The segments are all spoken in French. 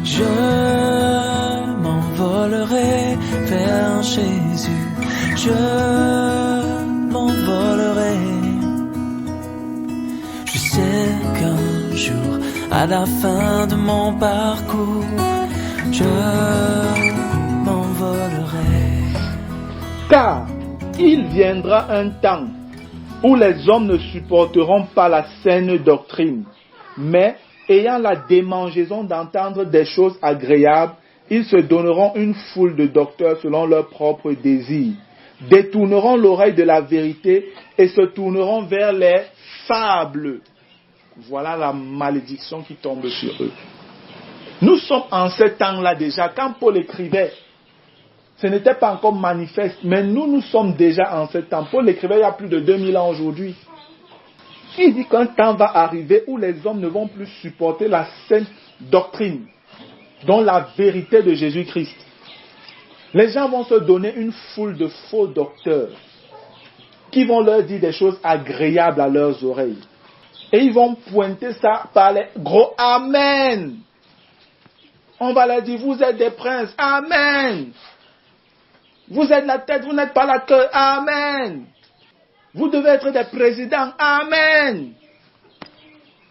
Je m'envolerai vers Jésus. Je m'envolerai. Je sais qu'un jour, à la fin de mon parcours, je m'envolerai. Car il viendra un temps où les hommes ne supporteront pas la saine doctrine, mais ayant la démangeaison d'entendre des choses agréables, ils se donneront une foule de docteurs selon leurs propres désirs, détourneront l'oreille de la vérité et se tourneront vers les fables. Voilà la malédiction qui tombe sur eux. Nous sommes en ce temps-là déjà. Quand Paul écrivait, ce n'était pas encore manifeste, mais nous sommes déjà en ce temps. Paul écrivait il y a plus de 2000 ans aujourd'hui. Il dit qu'un temps va arriver où les hommes ne vont plus supporter la sainte doctrine, dont la vérité de Jésus-Christ. Les gens vont se donner une foule de faux docteurs qui vont leur dire des choses agréables à leurs oreilles. Et ils vont pointer ça par les gros Amen. On va leur dire, vous êtes des princes. Amen. Vous êtes la tête, vous n'êtes pas la queue. Amen. Vous devez être des présidents. Amen.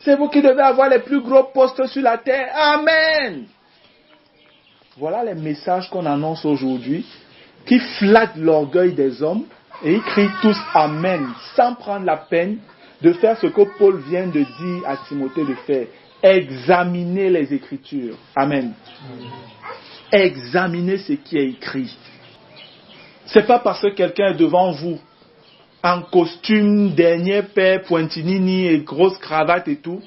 C'est vous qui devez avoir les plus gros postes sur la terre. Amen. Voilà les messages qu'on annonce aujourd'hui qui flattent l'orgueil des hommes et ils crient tous Amen sans prendre la peine de faire ce que Paul vient de dire à Timothée de faire. Examinez les Écritures. Amen. Examinez ce qui est écrit. C'est pas parce que quelqu'un est devant vous en costume, dernier paire, pointinini et grosse cravate et tout,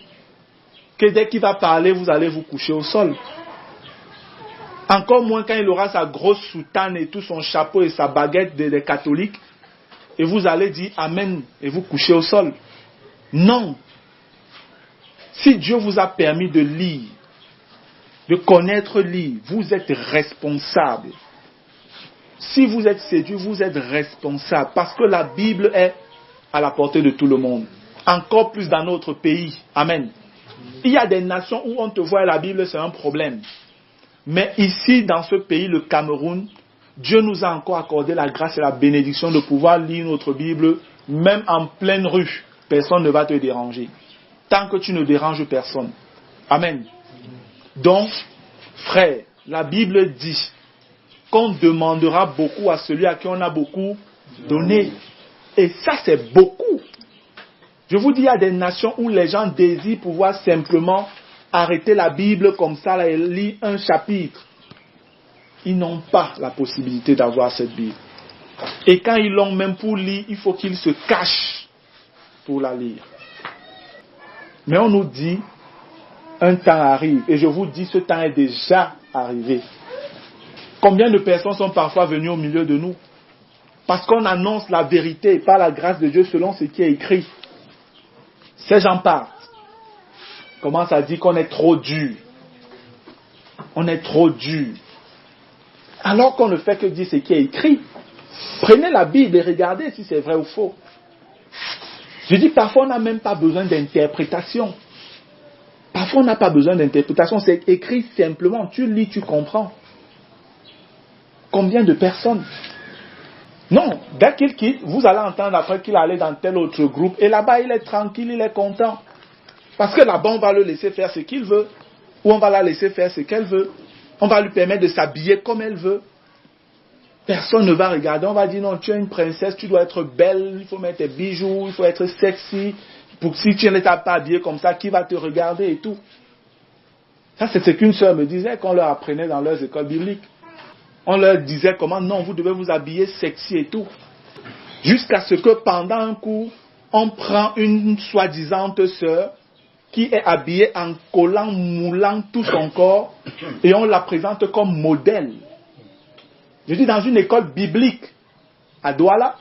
que dès qu'il va parler, vous allez vous coucher au sol. Encore moins quand il aura sa grosse soutane et tout, son chapeau et sa baguette des catholiques, et vous allez dire Amen et vous coucher au sol. Non. Si Dieu vous a permis de lire, de connaître lire, vous êtes responsable. Si vous êtes séduit, vous êtes responsable. Parce que la Bible est à la portée de tout le monde. Encore plus dans notre pays. Amen. Il y a des nations où on te voit la Bible, c'est un problème. Mais ici, dans ce pays, le Cameroun, Dieu nous a encore accordé la grâce et la bénédiction de pouvoir lire notre Bible, même en pleine rue. Personne ne va te déranger. Tant que tu ne déranges personne. Amen. Donc, frère, la Bible dit qu'on demandera beaucoup à celui à qui on a beaucoup donné. Et ça, c'est beaucoup. Je vous dis, il y a des nations où les gens désirent pouvoir simplement arrêter la Bible comme ça et lire un chapitre. Ils n'ont pas la possibilité d'avoir cette Bible. Et quand ils l'ont même pour lire, il faut qu'ils se cachent pour la lire. Mais on nous dit, un temps arrive. Et je vous dis, ce temps est déjà arrivé. Combien de personnes sont parfois venues au milieu de nous? Parce qu'on annonce la vérité par la grâce de Dieu selon ce qui est écrit. Ces gens partent. Commencent à dire qu'on est trop dur. On est trop dur. Alors qu'on ne fait que dire ce qui est écrit. Prenez la Bible et regardez si c'est vrai ou faux. Je dis parfois on n'a même pas besoin d'interprétation. Parfois on n'a pas besoin d'interprétation. C'est écrit simplement. Tu lis, tu comprends. Combien de personnes? Non, dès qu'il quitte, vous allez entendre après qu'il allait dans tel autre groupe. Et là-bas, il est tranquille, il est content. Parce que là-bas, on va le laisser faire ce qu'il veut. Ou on va la laisser faire ce qu'elle veut. On va lui permettre de s'habiller comme elle veut. Personne ne va regarder. On va dire, non, tu es une princesse, tu dois être belle, il faut mettre tes bijoux, il faut être sexy. Pour si tu n'es pas habillé comme ça, qui va te regarder et tout. Ça, c'est ce qu'une sœur me disait qu'on leur apprenait dans leurs écoles bibliques. On leur disait comment, non, vous devez vous habiller sexy et tout. Jusqu'à ce que pendant un cours, on prend une soi-disant sœur qui est habillée en collant, moulant tout son corps et on la présente comme modèle. Je dis dans une école biblique à Douala,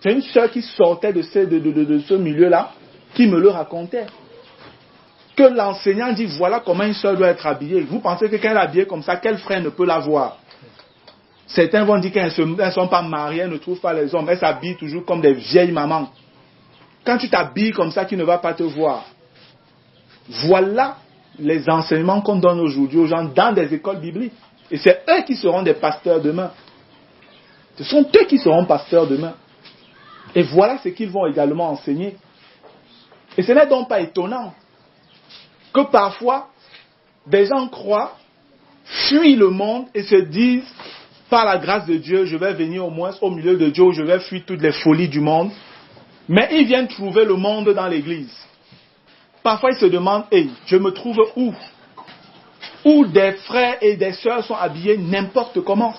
c'est une sœur qui sortait de ce milieu-là qui me le racontait. Que l'enseignant dit, voilà comment une sœur doit être habillée. Vous pensez que quand elle est habillée comme ça, quel frère ne peut la voir? Certains vont dire qu'elles ne sont pas mariées, elles ne trouvent pas les hommes. Elles s'habillent toujours comme des vieilles mamans. Quand tu t'habilles comme ça, qui ne va pas te voir. Voilà les enseignements qu'on donne aujourd'hui aux gens dans des écoles bibliques. Et c'est eux qui seront des pasteurs demain. Ce sont eux qui seront pasteurs demain. Et voilà ce qu'ils vont également enseigner. Et ce n'est donc pas étonnant que parfois, des gens croient, fuient le monde et se disent, par la grâce de Dieu, je vais venir au moins au milieu de Dieu où je vais fuir toutes les folies du monde. Mais ils viennent trouver le monde dans l'église. Parfois, ils se demandent, hey, je me trouve où? Où des frères et des sœurs sont habillés n'importe comment.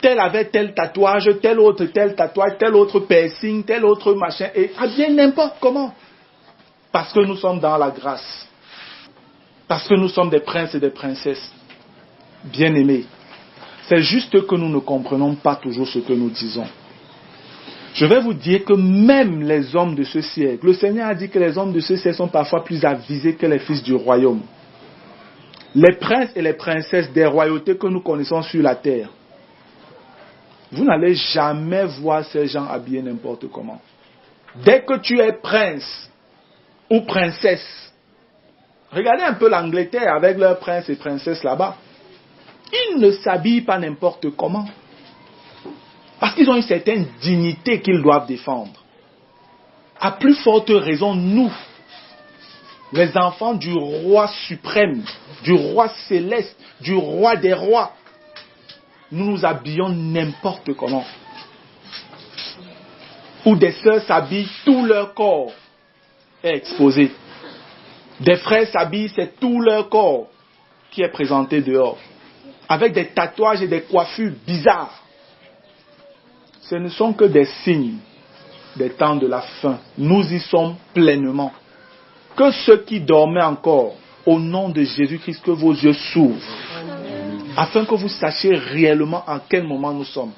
Tel avait tel tatouage, tel autre tel tatouage, tel autre piercing, tel autre machin, et habillés n'importe comment. Parce que nous sommes dans la grâce. Parce que nous sommes des princes et des princesses. Bien-aimés. C'est juste que nous ne comprenons pas toujours ce que nous disons. Je vais vous dire que même les hommes de ce siècle, le Seigneur a dit que les hommes de ce siècle sont parfois plus avisés que les fils du royaume. Les princes et les princesses des royautés que nous connaissons sur la terre, vous n'allez jamais voir ces gens habillés n'importe comment. Dès que tu es prince ou princesse, regardez un peu l'Angleterre avec leurs princes et princesses là-bas. Ils ne s'habillent pas n'importe comment. Parce qu'ils ont une certaine dignité qu'ils doivent défendre. À plus forte raison, nous, les enfants du roi suprême, du roi céleste, du roi des rois, nous nous habillons n'importe comment. Où des sœurs s'habillent, tout leur corps est exposé. Des frères s'habillent, c'est tout leur corps qui est présenté dehors. Avec des tatouages et des coiffures bizarres. Ce ne sont que des signes des temps de la fin. Nous y sommes pleinement. Que ceux qui dormaient encore, au nom de Jésus-Christ, que vos yeux s'ouvrent. Afin que vous sachiez réellement en quel moment nous sommes.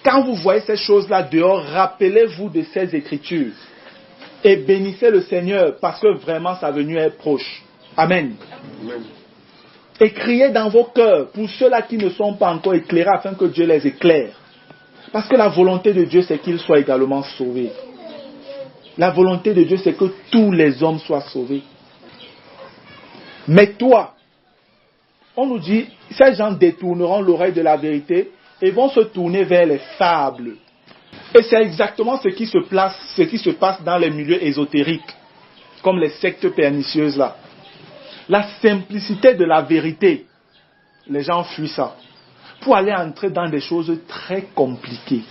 Quand vous voyez ces choses-là dehors, rappelez-vous de ces Écritures. Et bénissez le Seigneur parce que vraiment sa venue est proche. Amen. Amen. Et criez dans vos cœurs pour ceux-là qui ne sont pas encore éclairés afin que Dieu les éclaire. Parce que la volonté de Dieu, c'est qu'ils soient également sauvés. La volonté de Dieu, c'est que tous les hommes soient sauvés. Mais toi, on nous dit, ces gens détourneront l'oreille de la vérité et vont se tourner vers les fables. Et c'est exactement ce qui se passe dans les milieux ésotériques, comme les sectes pernicieuses là. La simplicité de la vérité, les gens fuient ça. Pour aller entrer dans des choses très compliquées.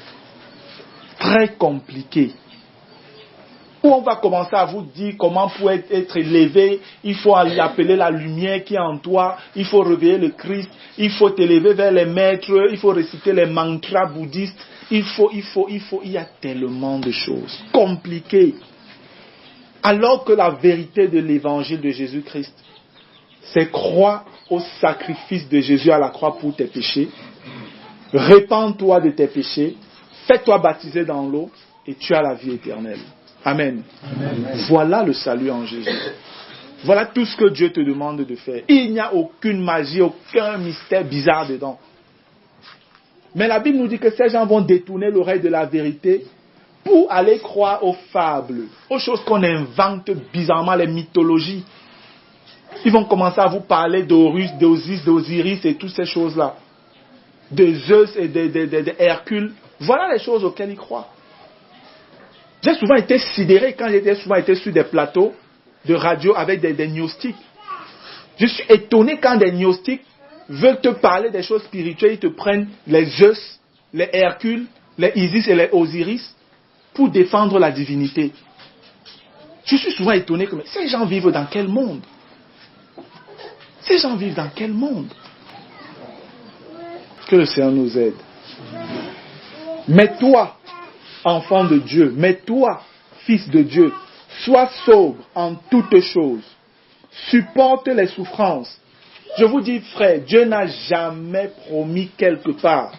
Très compliquées. Où on va commencer à vous dire comment pour être élevé, il faut aller appeler la lumière qui est en toi, il faut réveiller le Christ, il faut t'élever vers les maîtres, il faut réciter les mantras bouddhistes, il y a tellement de choses compliquées. Alors que la vérité de l'évangile de Jésus-Christ, c'est croire au sacrifice de Jésus à la croix pour tes péchés. Répands-toi de tes péchés. Fais-toi baptiser dans l'eau et tu as la vie éternelle. Amen. Amen. Voilà le salut en Jésus. Voilà tout ce que Dieu te demande de faire. Il n'y a aucune magie, aucun mystère bizarre dedans. Mais la Bible nous dit que ces gens vont détourner l'oreille de la vérité pour aller croire aux fables, aux choses qu'on invente bizarrement, les mythologies. Ils vont commencer à vous parler d'Horus, d'Osiris, d'Osiris et toutes ces choses-là. De Zeus et de Hercule. Voilà les choses auxquelles ils croient. J'ai souvent été sidéré quand j'ai souvent été sur des plateaux de radio avec des gnostiques. Je suis étonné quand des gnostiques veulent te parler des choses spirituelles. Ils te prennent les Zeus, les Hercule, les Isis et les Osiris pour défendre la divinité. Je suis souvent étonné que ces gens vivent dans quel monde? Ces gens vivent dans quel monde? Que le Seigneur nous aide. Mais toi, enfant de Dieu, mais toi, fils de Dieu, sois sobre en toutes choses. Supporte les souffrances. Je vous dis, frère, Dieu n'a jamais promis quelque part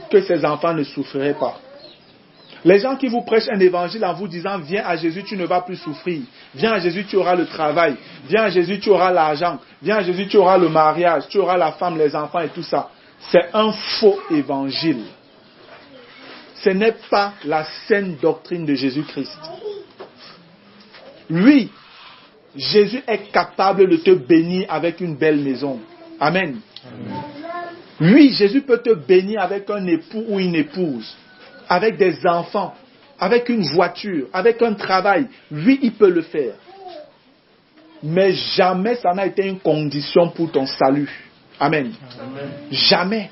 que ses enfants ne souffriraient pas. Les gens qui vous prêchent un évangile en vous disant « Viens à Jésus, tu ne vas plus souffrir. Viens à Jésus, tu auras le travail. Viens à Jésus, tu auras l'argent. Viens à Jésus, tu auras le mariage. Tu auras la femme, les enfants et tout ça. » C'est un faux évangile. Ce n'est pas la saine doctrine de Jésus-Christ. Lui, Jésus est capable de te bénir avec une belle maison. Amen. Oui, Jésus peut te bénir avec un époux ou une épouse, avec des enfants, avec une voiture, avec un travail. Oui, il peut le faire. Mais jamais ça n'a été une condition pour ton salut. Amen. Amen. Jamais.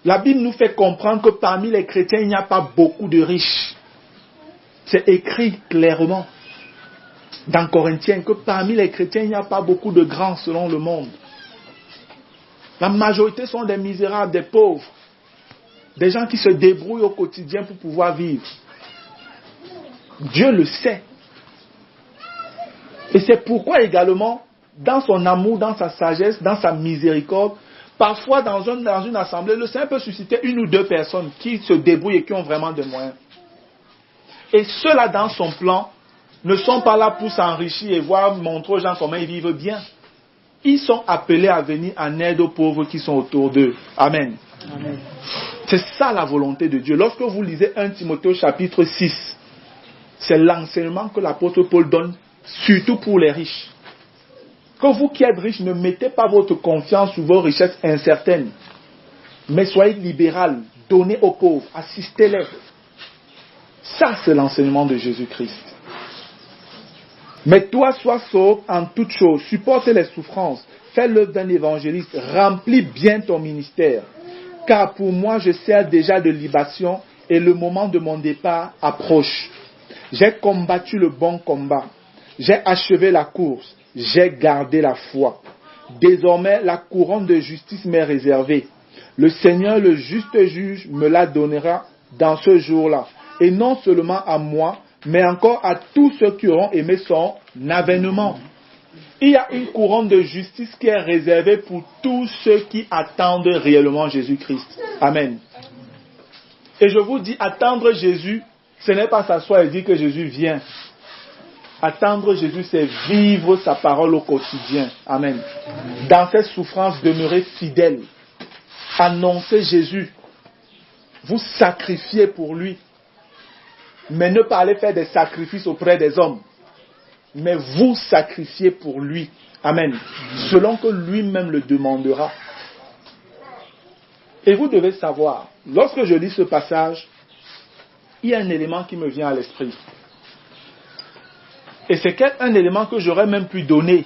La Bible nous fait comprendre que parmi les chrétiens, il n'y a pas beaucoup de riches. C'est écrit clairement dans Corinthiens que parmi les chrétiens, il n'y a pas beaucoup de grands selon le monde. La majorité sont des misérables, des pauvres, des gens qui se débrouillent au quotidien pour pouvoir vivre. Dieu le sait. Et c'est pourquoi également, dans son amour, dans sa sagesse, dans sa miséricorde, parfois dans une assemblée, le Seigneur peut susciter une ou deux personnes qui se débrouillent et qui ont vraiment des moyens. Et ceux-là, dans son plan, ne sont pas là pour s'enrichir et voir montrer aux gens comment ils vivent bien. Ils sont appelés à venir en aide aux pauvres qui sont autour d'eux. Amen. Amen. C'est ça la volonté de Dieu. Lorsque vous lisez 1 Timothée chapitre 6, c'est l'enseignement que l'apôtre Paul donne, surtout pour les riches. Que vous qui êtes riches, ne mettez pas votre confiance sur vos richesses incertaines, mais soyez libéral, donnez aux pauvres, assistez-les. Ça, c'est l'enseignement de Jésus-Christ. Mais toi, sois sobre en toutes choses, supporte les souffrances, fais l'œuvre d'un évangéliste, remplis bien ton ministère. Car pour moi, je sers déjà de libation et le moment de mon départ approche. J'ai combattu le bon combat, j'ai achevé la course, j'ai gardé la foi. Désormais, la couronne de justice m'est réservée. Le Seigneur, le juste juge, me la donnera dans ce jour-là. Et non seulement à moi, mais encore à tous ceux qui auront aimé son avènement. Il y a une couronne de justice qui est réservée pour tous ceux qui attendent réellement Jésus-Christ. Amen. Et je vous dis, attendre Jésus, ce n'est pas s'asseoir et dire que Jésus vient. Attendre Jésus, c'est vivre sa parole au quotidien. Amen. Dans ses souffrances, demeurer fidèle. Annoncer Jésus. Vous sacrifier pour lui. Mais ne pas aller faire des sacrifices auprès des hommes. Mais vous sacrifier pour lui. Amen. Selon que lui-même le demandera. Et vous devez savoir, lorsque je lis ce passage, il y a un élément qui me vient à l'esprit. Et c'est un élément que j'aurais même pu donner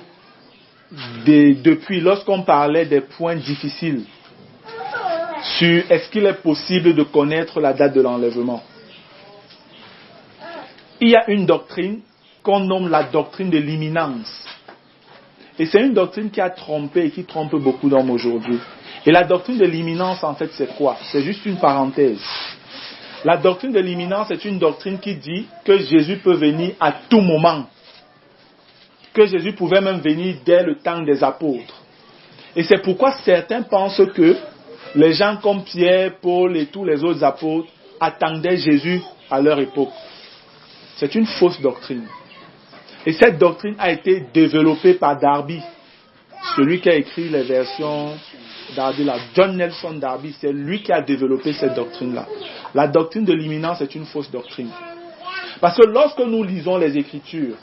depuis lorsqu'on parlait des points difficiles sur est-ce qu'il est possible de connaître la date de l'enlèvement. Il y a une doctrine qu'on nomme la doctrine de l'imminence. Et c'est une doctrine qui a trompé et qui trompe beaucoup d'hommes aujourd'hui. Et la doctrine de l'imminence, en fait, c'est quoi? C'est juste une parenthèse. La doctrine de l'imminence est une doctrine qui dit que Jésus peut venir à tout moment. Que Jésus pouvait même venir dès le temps des apôtres. Et c'est pourquoi certains pensent que les gens comme Pierre, Paul et tous les autres apôtres attendaient Jésus à leur époque. C'est une fausse doctrine. Et cette doctrine a été développée par Darby. Celui qui a écrit les versions Darby, là, John Nelson Darby, c'est lui qui a développé cette doctrine-là. La doctrine de l'imminence est une fausse doctrine. Parce que lorsque nous lisons les Écritures,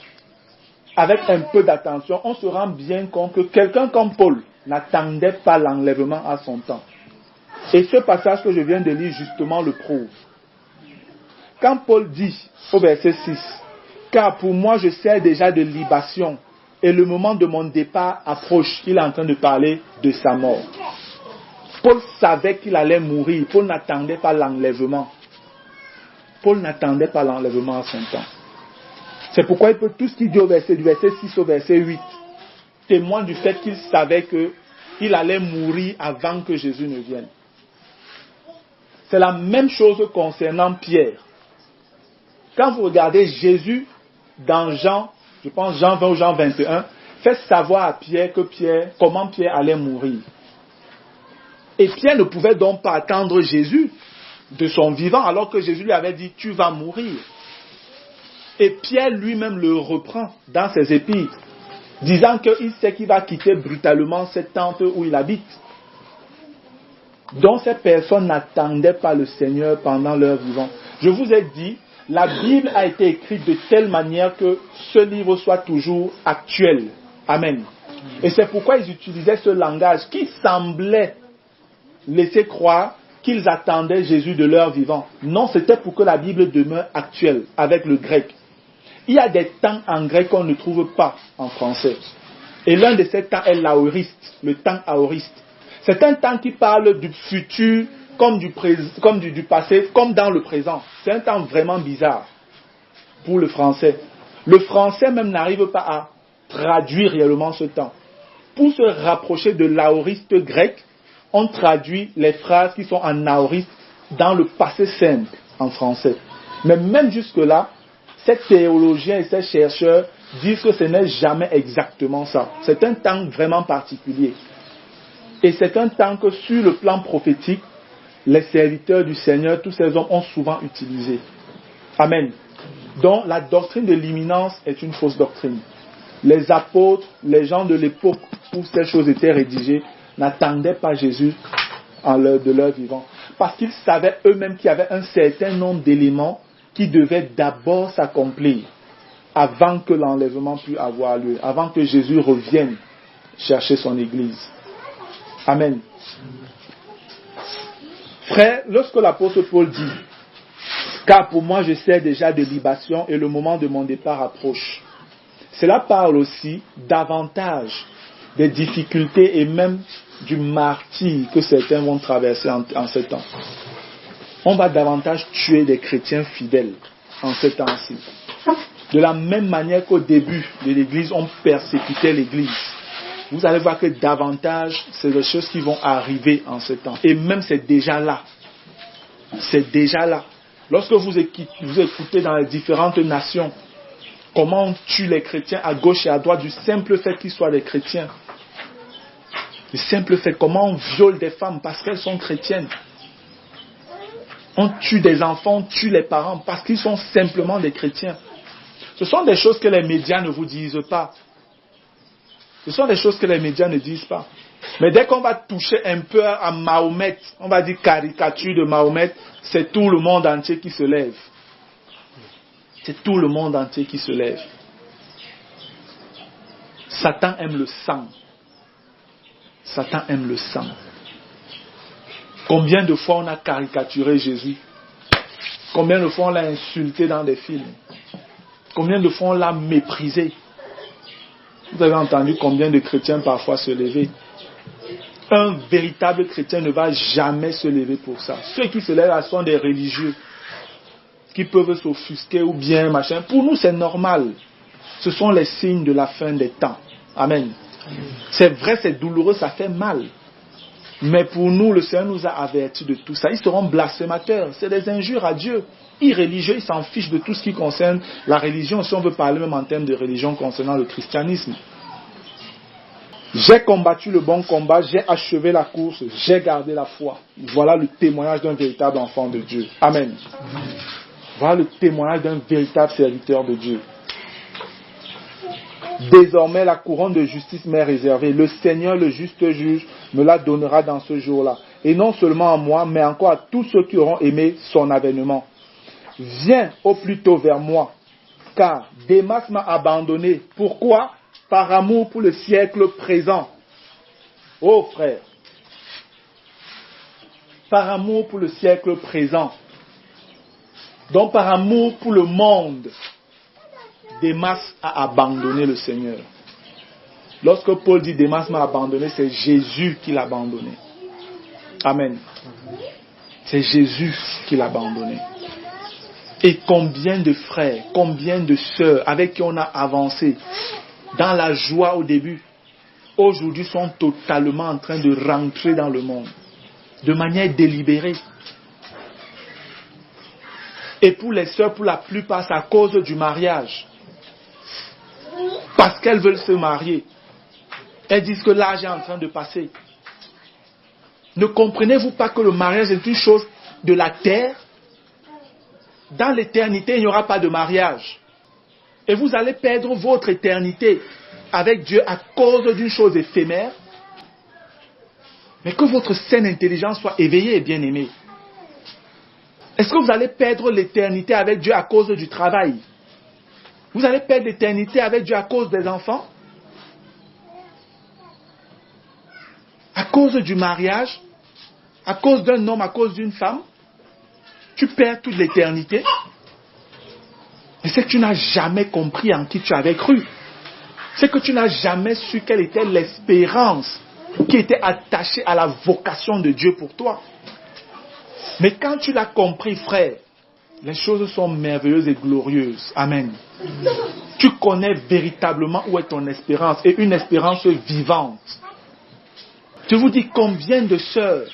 avec un peu d'attention, on se rend bien compte que quelqu'un comme Paul n'attendait pas l'enlèvement à son temps. Et ce passage que je viens de lire justement le prouve. Quand Paul dit au verset 6, « Car pour moi je sers déjà de libation et le moment de mon départ approche », il est en train de parler de sa mort. Paul savait qu'il allait mourir. Paul n'attendait pas l'enlèvement. Paul n'attendait pas l'enlèvement à son temps. C'est pourquoi il peut tout ce qu'il dit du verset 6 au verset 8 témoigne du fait qu'il savait qu'il allait mourir avant que Jésus ne vienne. C'est la même chose concernant Pierre. Quand vous regardez Jésus dans Jean, je pense Jean 20 ou Jean 21, fait savoir à Pierre comment Pierre allait mourir. Et Pierre ne pouvait donc pas attendre Jésus de son vivant alors que Jésus lui avait dit « Tu vas mourir ». Et Pierre lui-même le reprend dans ses épîtres, disant qu'il sait qu'il va quitter brutalement cette tente où il habite. Donc ces personnes n'attendaient pas le Seigneur pendant leur vivant. Je vous ai dit, La Bible a été écrite de telle manière que ce livre soit toujours actuel. Amen. Et c'est pourquoi ils utilisaient ce langage qui semblait laisser croire qu'ils attendaient Jésus de leur vivant. Non, c'était pour que la Bible demeure actuelle avec le grec. Il y a des temps en grec qu'on ne trouve pas en français. Et l'un de ces temps est l'aoriste, le temps aoriste. C'est un temps qui parle du futur comme du passé, comme dans le présent. C'est un temps vraiment bizarre pour le français. Le français même n'arrive pas à traduire réellement ce temps. Pour se rapprocher de l'aoriste grec, on traduit les phrases qui sont en aoriste dans le passé simple en français. Mais même jusque-là, ces théologiens et ces chercheurs disent que ce n'est jamais exactement ça. C'est un temps vraiment particulier. Et c'est un temps que sur le plan prophétique, les serviteurs du Seigneur, tous ces hommes ont souvent utilisé. Amen. Donc la doctrine de l'imminence est une fausse doctrine. Les apôtres, les gens de l'époque où ces choses étaient rédigées, n'attendaient pas Jésus de leur vivant. Parce qu'ils savaient eux-mêmes qu'il y avait un certain nombre d'éléments qui devaient d'abord s'accomplir avant que l'enlèvement puisse avoir lieu, avant que Jésus revienne chercher son Église. Amen. Frère, lorsque l'apôtre Paul dit « Car pour moi je sers déjà de libation et le moment de mon départ approche », cela parle aussi davantage des difficultés et même du martyre que certains vont traverser en ce temps. On va davantage tuer des chrétiens fidèles en ce temps-ci. De la même manière qu'au début de l'Église, on persécutait l'Église. Vous allez voir que davantage, c'est des choses qui vont arriver en ce temps. Et même c'est déjà là. C'est déjà là. Lorsque vous écoutez dans les différentes nations, comment on tue les chrétiens à gauche et à droite du simple fait qu'ils soient des chrétiens. Du simple fait, comment on viole des femmes parce qu'elles sont chrétiennes. On tue des enfants, on tue les parents parce qu'ils sont simplement des chrétiens. Ce sont des choses que les médias ne vous disent pas. Ce sont des choses que les médias ne disent pas. Mais dès qu'on va toucher un peu à Mahomet, on va dire caricature de Mahomet, c'est tout le monde entier qui se lève. C'est tout le monde entier qui se lève. Satan aime le sang. Satan aime le sang. Combien de fois on a caricaturé Jésus? Combien de fois on l'a insulté dans des films? Combien de fois on l'a méprisé? Vous avez entendu combien de chrétiens parfois se lever? Un véritable chrétien ne va jamais se lever pour ça. Ceux qui se lèvent sont des religieux qui peuvent s'offusquer ou bien machin. Pour nous, c'est normal. Ce sont les signes de la fin des temps. Amen. C'est vrai, c'est douloureux, ça fait mal. Mais pour nous, le Seigneur nous a avertis de tout ça. Ils seront blasphémateurs. C'est des injures à Dieu. Irréligieux, ils s'en fichent de tout ce qui concerne la religion. Si on veut parler même en termes de religion concernant le christianisme. J'ai combattu le bon combat, j'ai achevé la course, j'ai gardé la foi. Voilà le témoignage d'un véritable enfant de Dieu. Amen. Voilà le témoignage d'un véritable serviteur de Dieu. Désormais, la couronne de justice m'est réservée. Le Seigneur, le juste juge, me la donnera dans ce jour-là. Et non seulement à moi, mais encore à tous ceux qui auront aimé son avènement. Viens au plus tôt vers moi, car Démas m'a abandonné. Pourquoi? Par amour pour le siècle présent. Oh frère, par amour pour le siècle présent. Donc par amour pour le monde, Démas a abandonné le Seigneur. Lorsque Paul dit Démas m'a abandonné, c'est Jésus qui l'a abandonné. Amen. C'est Jésus qui l'a abandonné. Et combien de frères, combien de sœurs avec qui on a avancé dans la joie au début, aujourd'hui sont totalement en train de rentrer dans le monde, de manière délibérée. Et pour les sœurs, pour la plupart, c'est à cause du mariage. Parce qu'elles veulent se marier. Elles disent que l'âge est en train de passer. Ne comprenez-vous pas que le mariage est une chose de la terre? Dans l'éternité, il n'y aura pas de mariage. Et vous allez perdre votre éternité avec Dieu à cause d'une chose éphémère. Mais que votre saine intelligence soit éveillée et bien-aimée. Est-ce que vous allez perdre l'éternité avec Dieu à cause du travail? Vous allez perdre l'éternité avec Dieu à cause des enfants? À cause du mariage? À cause d'un homme, à cause d'une femme? Tu perds toute l'éternité? Mais c'est que tu n'as jamais compris en qui tu avais cru. C'est que tu n'as jamais su quelle était l'espérance qui était attachée à la vocation de Dieu pour toi. Mais quand tu l'as compris, frère, les choses sont merveilleuses et glorieuses. Amen. Tu connais véritablement où est ton espérance, et une espérance vivante. Je vous dis combien de sœurs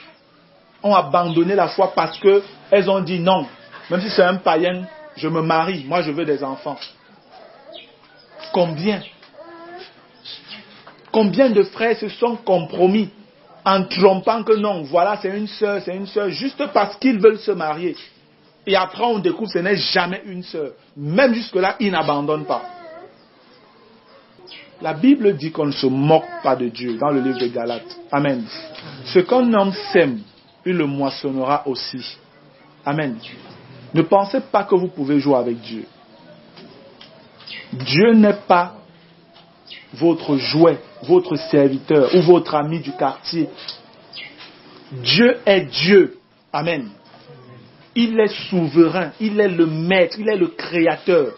ont abandonné la foi parce qu'elles ont dit non, même si c'est un païen, je me marie, moi je veux des enfants. Combien de frères se sont compromis en trompant que non, voilà, c'est une sœur, juste parce qu'ils veulent se marier. Et après, on découvre que ce n'est jamais une sœur. Même jusque-là, ils n'abandonnent pas. La Bible dit qu'on ne se moque pas de Dieu dans le livre de Galates. Amen. Ce qu'un homme sème, il le moissonnera aussi. Amen. Ne pensez pas que vous pouvez jouer avec Dieu. Dieu n'est pas votre jouet, votre serviteur ou votre ami du quartier. Dieu est Dieu. Amen. Il est souverain, il est le maître, il est le créateur,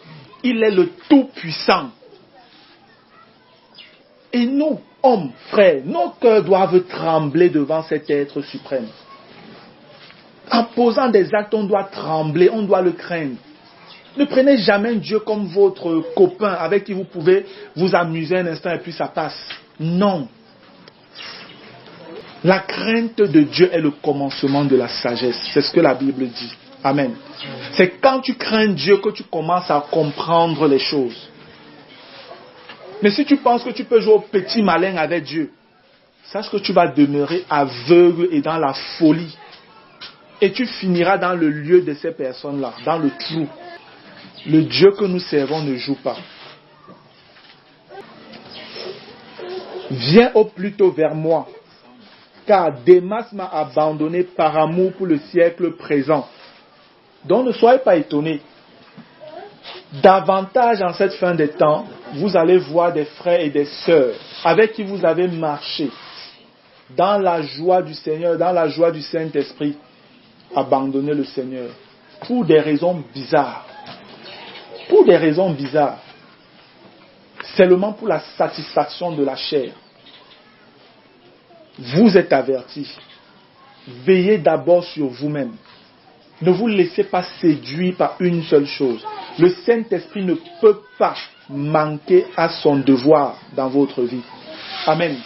il est le tout-puissant. Et nous, hommes, frères, nos cœurs doivent trembler devant cet être suprême. En posant des actes, on doit trembler, on doit le craindre. Ne prenez jamais Dieu comme votre copain avec qui vous pouvez vous amuser un instant et puis ça passe. Non. La crainte de Dieu est le commencement de la sagesse. C'est ce que la Bible dit. Amen. C'est quand tu crains Dieu que tu commences à comprendre les choses. Mais si tu penses que tu peux jouer au petit malin avec Dieu, sache que tu vas demeurer aveugle et dans la folie. Et tu finiras dans le lieu de ces personnes-là, dans le trou. Le Dieu que nous servons ne joue pas. Viens au plus tôt vers moi, car Démas m'a abandonné par amour pour le siècle présent. Donc ne soyez pas étonnés. Davantage en cette fin des temps, vous allez voir des frères et des sœurs avec qui vous avez marché dans la joie du Seigneur, dans la joie du Saint-Esprit, abandonner le Seigneur pour des raisons bizarres. Pour des raisons bizarres. Seulement pour la satisfaction de la chair. Vous êtes avertis. Veillez d'abord sur vous-même. Ne vous laissez pas séduire par une seule chose. Le Saint-Esprit ne peut pas manquer à son devoir dans votre vie. Amen.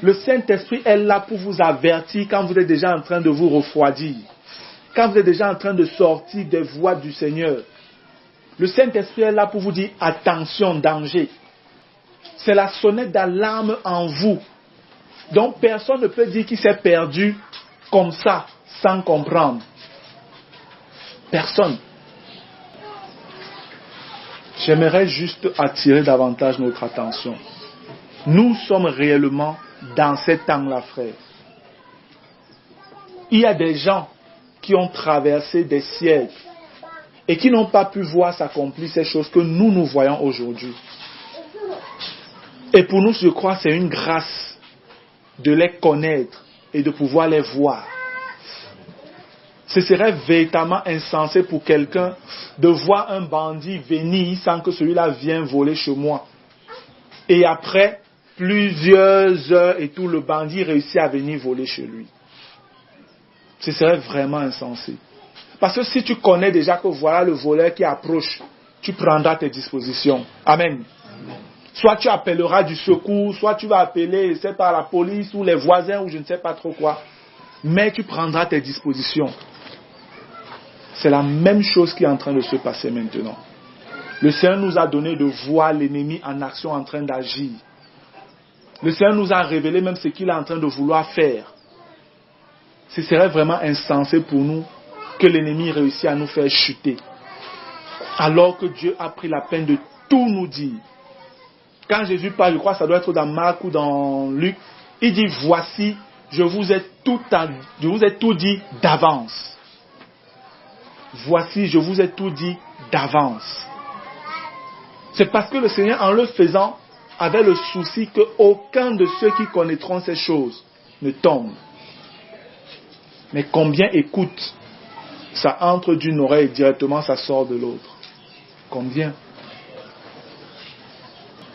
Le Saint-Esprit est là pour vous avertir quand vous êtes déjà en train de vous refroidir. Quand vous êtes déjà en train de sortir des voies du Seigneur. Le Saint-Esprit est là pour vous dire attention, danger. C'est la sonnette d'alarme en vous. Donc personne ne peut dire qu'il s'est perdu comme ça, sans comprendre. Personne. J'aimerais juste attirer davantage notre attention. Nous sommes réellement dans ces temps-là, frère. Il y a des gens qui ont traversé des siècles et qui n'ont pas pu voir s'accomplir ces choses que nous voyons aujourd'hui. Et pour nous, je crois, c'est une grâce de les connaître et de pouvoir les voir. Ce serait véritablement insensé pour quelqu'un de voir un bandit venir sans que celui-là vienne voler chez moi. Et après plusieurs heures et tout, le bandit réussit à venir voler chez lui. Ce serait vraiment insensé. Parce que si tu connais déjà que voilà le voleur qui approche, tu prendras tes dispositions. Amen. Soit tu appelleras du secours, soit tu vas appeler, je sais pas, la police ou les voisins ou je ne sais pas trop quoi. Mais tu prendras tes dispositions. C'est la même chose qui est en train de se passer maintenant. Le Seigneur nous a donné de voir l'ennemi en action en train d'agir. Le Seigneur nous a révélé même ce qu'il est en train de vouloir faire. Ce serait vraiment insensé pour nous que l'ennemi réussisse à nous faire chuter. Alors que Dieu a pris la peine de tout nous dire. Quand Jésus parle, je crois que ça doit être dans Marc ou dans Luc, il dit voici, je vous ai tout dit d'avance. voici, je vous ai tout dit d'avance. C'est parce que le Seigneur, en le faisant, avait le souci qu'aucun de ceux qui connaîtront ces choses ne tombe. Mais combien écoutent, ça entre d'une oreille et directement ça sort de l'autre. Combien?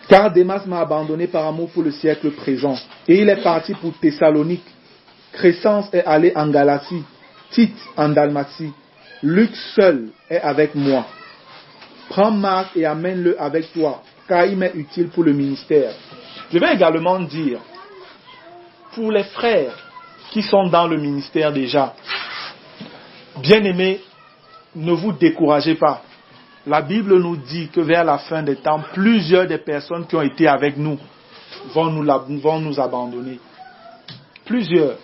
Car Démas m'a abandonné par amour pour le siècle présent. Et il est parti pour Thessalonique. Crescence est allé en Galatie. Tite en Dalmatie. Luc seul est avec moi. Prends Marc et amène-le avec toi, car il m'est utile pour le ministère. Je vais également dire, pour les frères qui sont dans le ministère déjà, bien-aimés, ne vous découragez pas. La Bible nous dit que vers la fin des temps, plusieurs des personnes qui ont été avec nous vont nous abandonner. Plusieurs.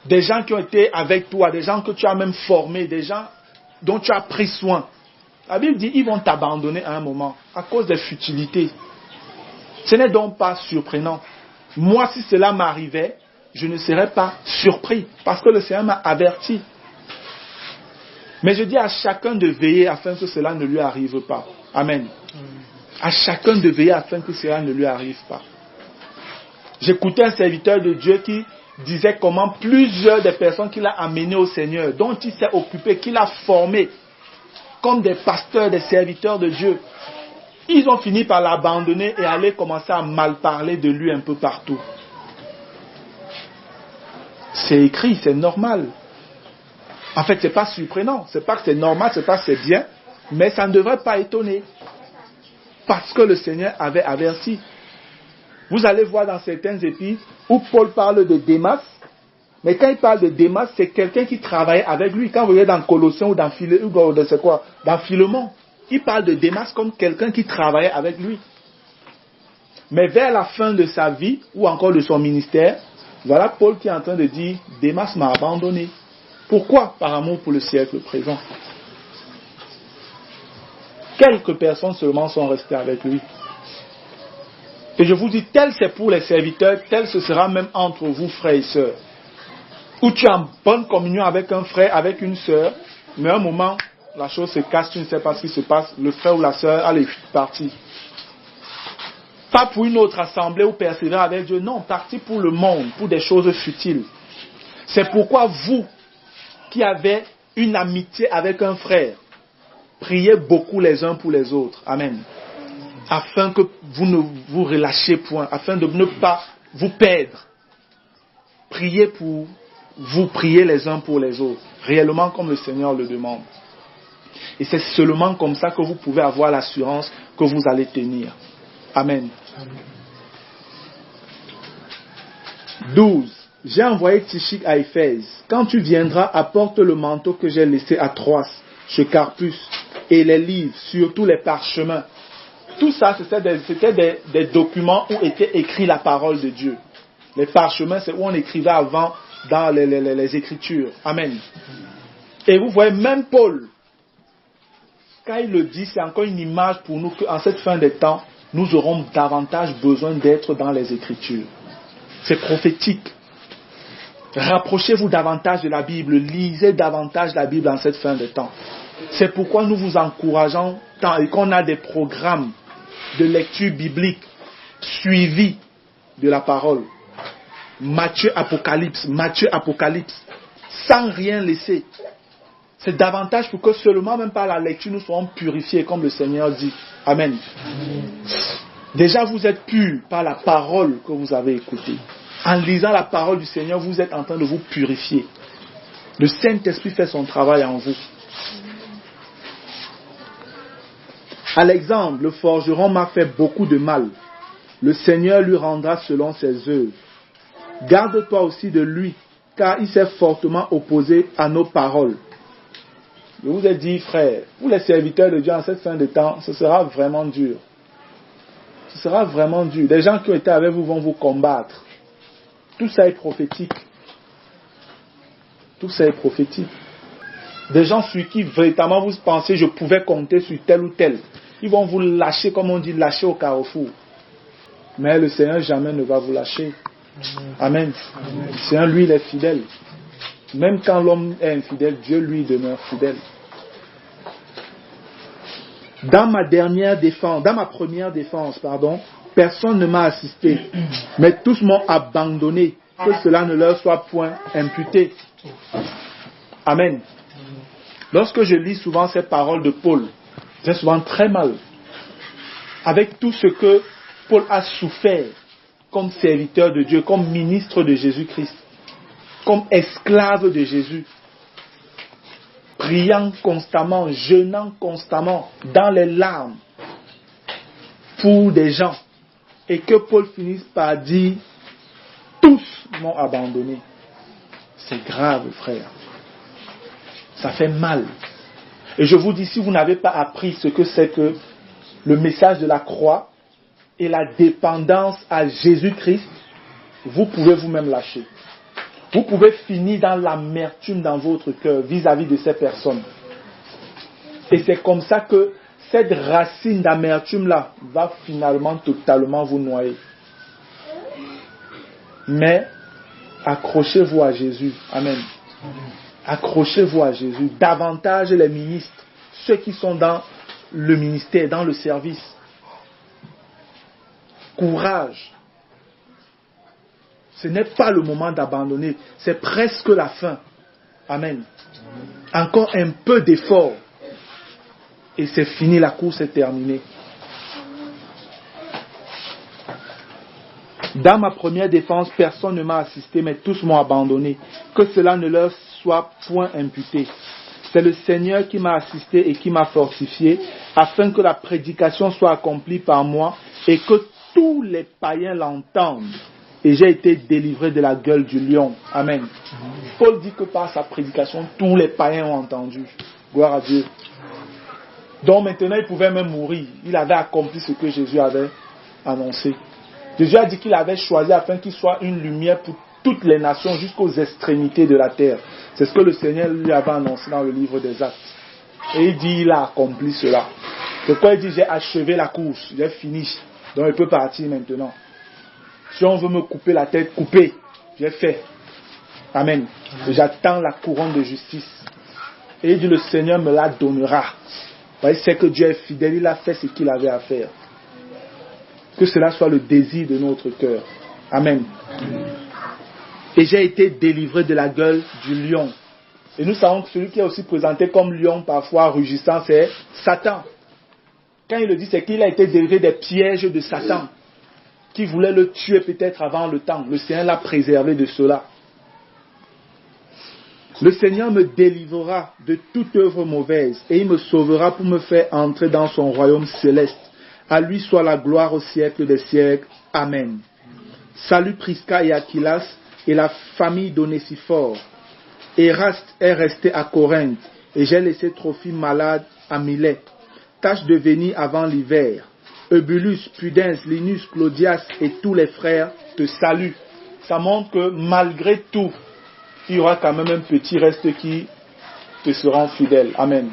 Des gens qui ont été avec toi, des gens que tu as même formés, des gens dont tu as pris soin. La Bible dit, ils vont t'abandonner à un moment, à cause des futilités. Ce n'est donc pas surprenant. Moi, si cela m'arrivait, je ne serais pas surpris, parce que le Seigneur m'a averti. Mais je dis à chacun de veiller afin que cela ne lui arrive pas. Amen. À chacun de veiller afin que cela ne lui arrive pas. J'écoutais un serviteur de Dieu qui disait comment plusieurs des personnes qu'il a amenées au Seigneur, dont il s'est occupé, qu'il a formées, comme des pasteurs, des serviteurs de Dieu, ils ont fini par l'abandonner et aller commencer à mal parler de lui un peu partout. C'est écrit, c'est normal. En fait, c'est pas surprenant. C'est pas que c'est normal, c'est pas que c'est bien, mais ça ne devrait pas étonner. Parce que le Seigneur avait averti. Vous allez voir dans certains épîtres où Paul parle de Démas, mais quand il parle de Démas, c'est quelqu'un qui travaillait avec lui. Quand vous voyez dans Colossiens ou dans Philémon, il parle de Démas comme quelqu'un qui travaillait avec lui. Mais vers la fin de sa vie, ou encore de son ministère, voilà Paul qui est en train de dire, Démas m'a abandonné. Pourquoi? Par amour pour le siècle présent. Quelques personnes seulement sont restées avec lui. Et je vous dis, tel c'est pour les serviteurs, tel ce sera même entre vous, frères et sœurs. Où tu es en bonne communion avec un frère, avec une sœur, mais à un moment, la chose se casse, tu ne sais pas ce qui se passe, le frère ou la sœur, allez, parti. Pas pour une autre assemblée ou persévérer avec Dieu, non, parti pour le monde, pour des choses futiles. C'est pourquoi vous, qui avez une amitié avec un frère, priez beaucoup les uns pour les autres. Amen. Afin que vous ne vous relâchiez point, afin de ne pas vous perdre. Priez pour vous, priez les uns pour les autres, réellement comme le Seigneur le demande. Et c'est seulement comme ça que vous pouvez avoir l'assurance que vous allez tenir. Amen. 12. J'ai envoyé Tychik à Éphèse. Quand tu viendras, apporte le manteau que j'ai laissé à Troas, chez Carpus, et les livres, surtout les parchemins. Tout ça, c'était des documents où était écrit la parole de Dieu. Les parchemins, c'est où on écrivait avant dans les Écritures. Amen. Et vous voyez, même Paul, quand il le dit, c'est encore une image pour nous qu'en cette fin des temps, nous aurons davantage besoin d'être dans les Écritures. C'est prophétique. Rapprochez-vous davantage de la Bible, lisez davantage la Bible en cette fin de temps. C'est pourquoi nous vous encourageons et qu'on a des programmes de lecture biblique suivis de la parole. Matthieu, Apocalypse, sans rien laisser. C'est davantage pour que seulement, même par la lecture, nous soyons purifiés, comme le Seigneur dit. Amen. Déjà, vous êtes purs par la parole que vous avez écoutée. En lisant la parole du Seigneur, vous êtes en train de vous purifier. Le Saint-Esprit fait son travail en vous. Alexandre, le forgeron, m'a fait beaucoup de mal. Le Seigneur lui rendra selon ses œuvres. Garde-toi aussi de lui, car il s'est fortement opposé à nos paroles. Je vous ai dit, frères, vous les serviteurs de Dieu en cette fin de temps, ce sera vraiment dur. Ce sera vraiment dur. Les gens qui ont été avec vous vont vous combattre. Tout ça est prophétique. Tout ça est prophétique. Des gens sur qui véritablement vous pensez je pouvais compter sur tel ou tel. Ils vont vous lâcher, comme on dit, lâcher au carrefour. Mais le Seigneur jamais ne va vous lâcher. Amen. Le Seigneur, lui, il est fidèle. Même quand l'homme est infidèle, Dieu lui demeure fidèle. Dans ma première défense, personne ne m'a assisté, mais tous m'ont abandonné, que cela ne leur soit point imputé. Amen. Lorsque je lis souvent ces paroles de Paul, j'ai souvent très mal avec tout ce que Paul a souffert comme serviteur de Dieu, comme ministre de Jésus-Christ, comme esclave de Jésus, priant constamment, jeûnant constamment, dans les larmes pour des gens, et que Paul finisse par dire « Tous m'ont abandonné ». C'est grave, frère. Ça fait mal. Et je vous dis, si vous n'avez pas appris ce que c'est que le message de la croix et la dépendance à Jésus-Christ, vous pouvez vous-même lâcher. Vous pouvez finir dans l'amertume dans votre cœur vis-à-vis de ces personnes. Et c'est comme ça que cette racine d'amertume-là va finalement totalement vous noyer. Mais accrochez-vous à Jésus. Amen. Accrochez-vous à Jésus. Davantage les ministres, ceux qui sont dans le ministère, dans le service. Courage. Ce n'est pas le moment d'abandonner. C'est presque la fin. Amen. Encore un peu d'effort. Et c'est fini, la course est terminée. Dans ma première défense, personne ne m'a assisté, mais tous m'ont abandonné. Que cela ne leur soit point imputé. C'est le Seigneur qui m'a assisté et qui m'a fortifié, afin que la prédication soit accomplie par moi et que tous les païens l'entendent. Et j'ai été délivré de la gueule du lion. Amen. Paul dit que par sa prédication, tous les païens ont entendu. Gloire à Dieu. Donc maintenant, il pouvait même mourir. Il avait accompli ce que Jésus avait annoncé. Jésus a dit qu'il avait choisi afin qu'il soit une lumière pour toutes les nations jusqu'aux extrémités de la terre. C'est ce que le Seigneur lui avait annoncé dans le livre des Actes. Et il dit, il a accompli cela. C'est quoi il dit, j'ai achevé la course, j'ai fini. Donc il peut partir maintenant. Si on veut me couper la tête, couper. J'ai fait. Amen. Et j'attends la couronne de justice. Et il dit, le Seigneur me la donnera. Il sait que Dieu est fidèle, il a fait ce qu'il avait à faire. Que cela soit le désir de notre cœur. Amen. Et j'ai été délivré de la gueule du lion. Et nous savons que celui qui est aussi présenté comme lion, parfois rugissant, c'est Satan. Quand il le dit, c'est qu'il a été délivré des pièges de Satan, qui voulait le tuer peut-être avant le temps. Le Seigneur l'a préservé de cela. Le Seigneur me délivrera de toute œuvre mauvaise et il me sauvera pour me faire entrer dans son royaume céleste. À lui soit la gloire au siècle des siècles. Amen. Salut Prisca et Aquilas et la famille d'Onésiphore. Eraste est resté à Corinthe et j'ai laissé Trophime malade à Milet. Tâche de venir avant l'hiver. Eubulus, Pudens, Linus, Claudias et tous les frères te saluent. Ça montre que malgré tout, il y aura quand même un petit reste qui te seront fidèles. Amen.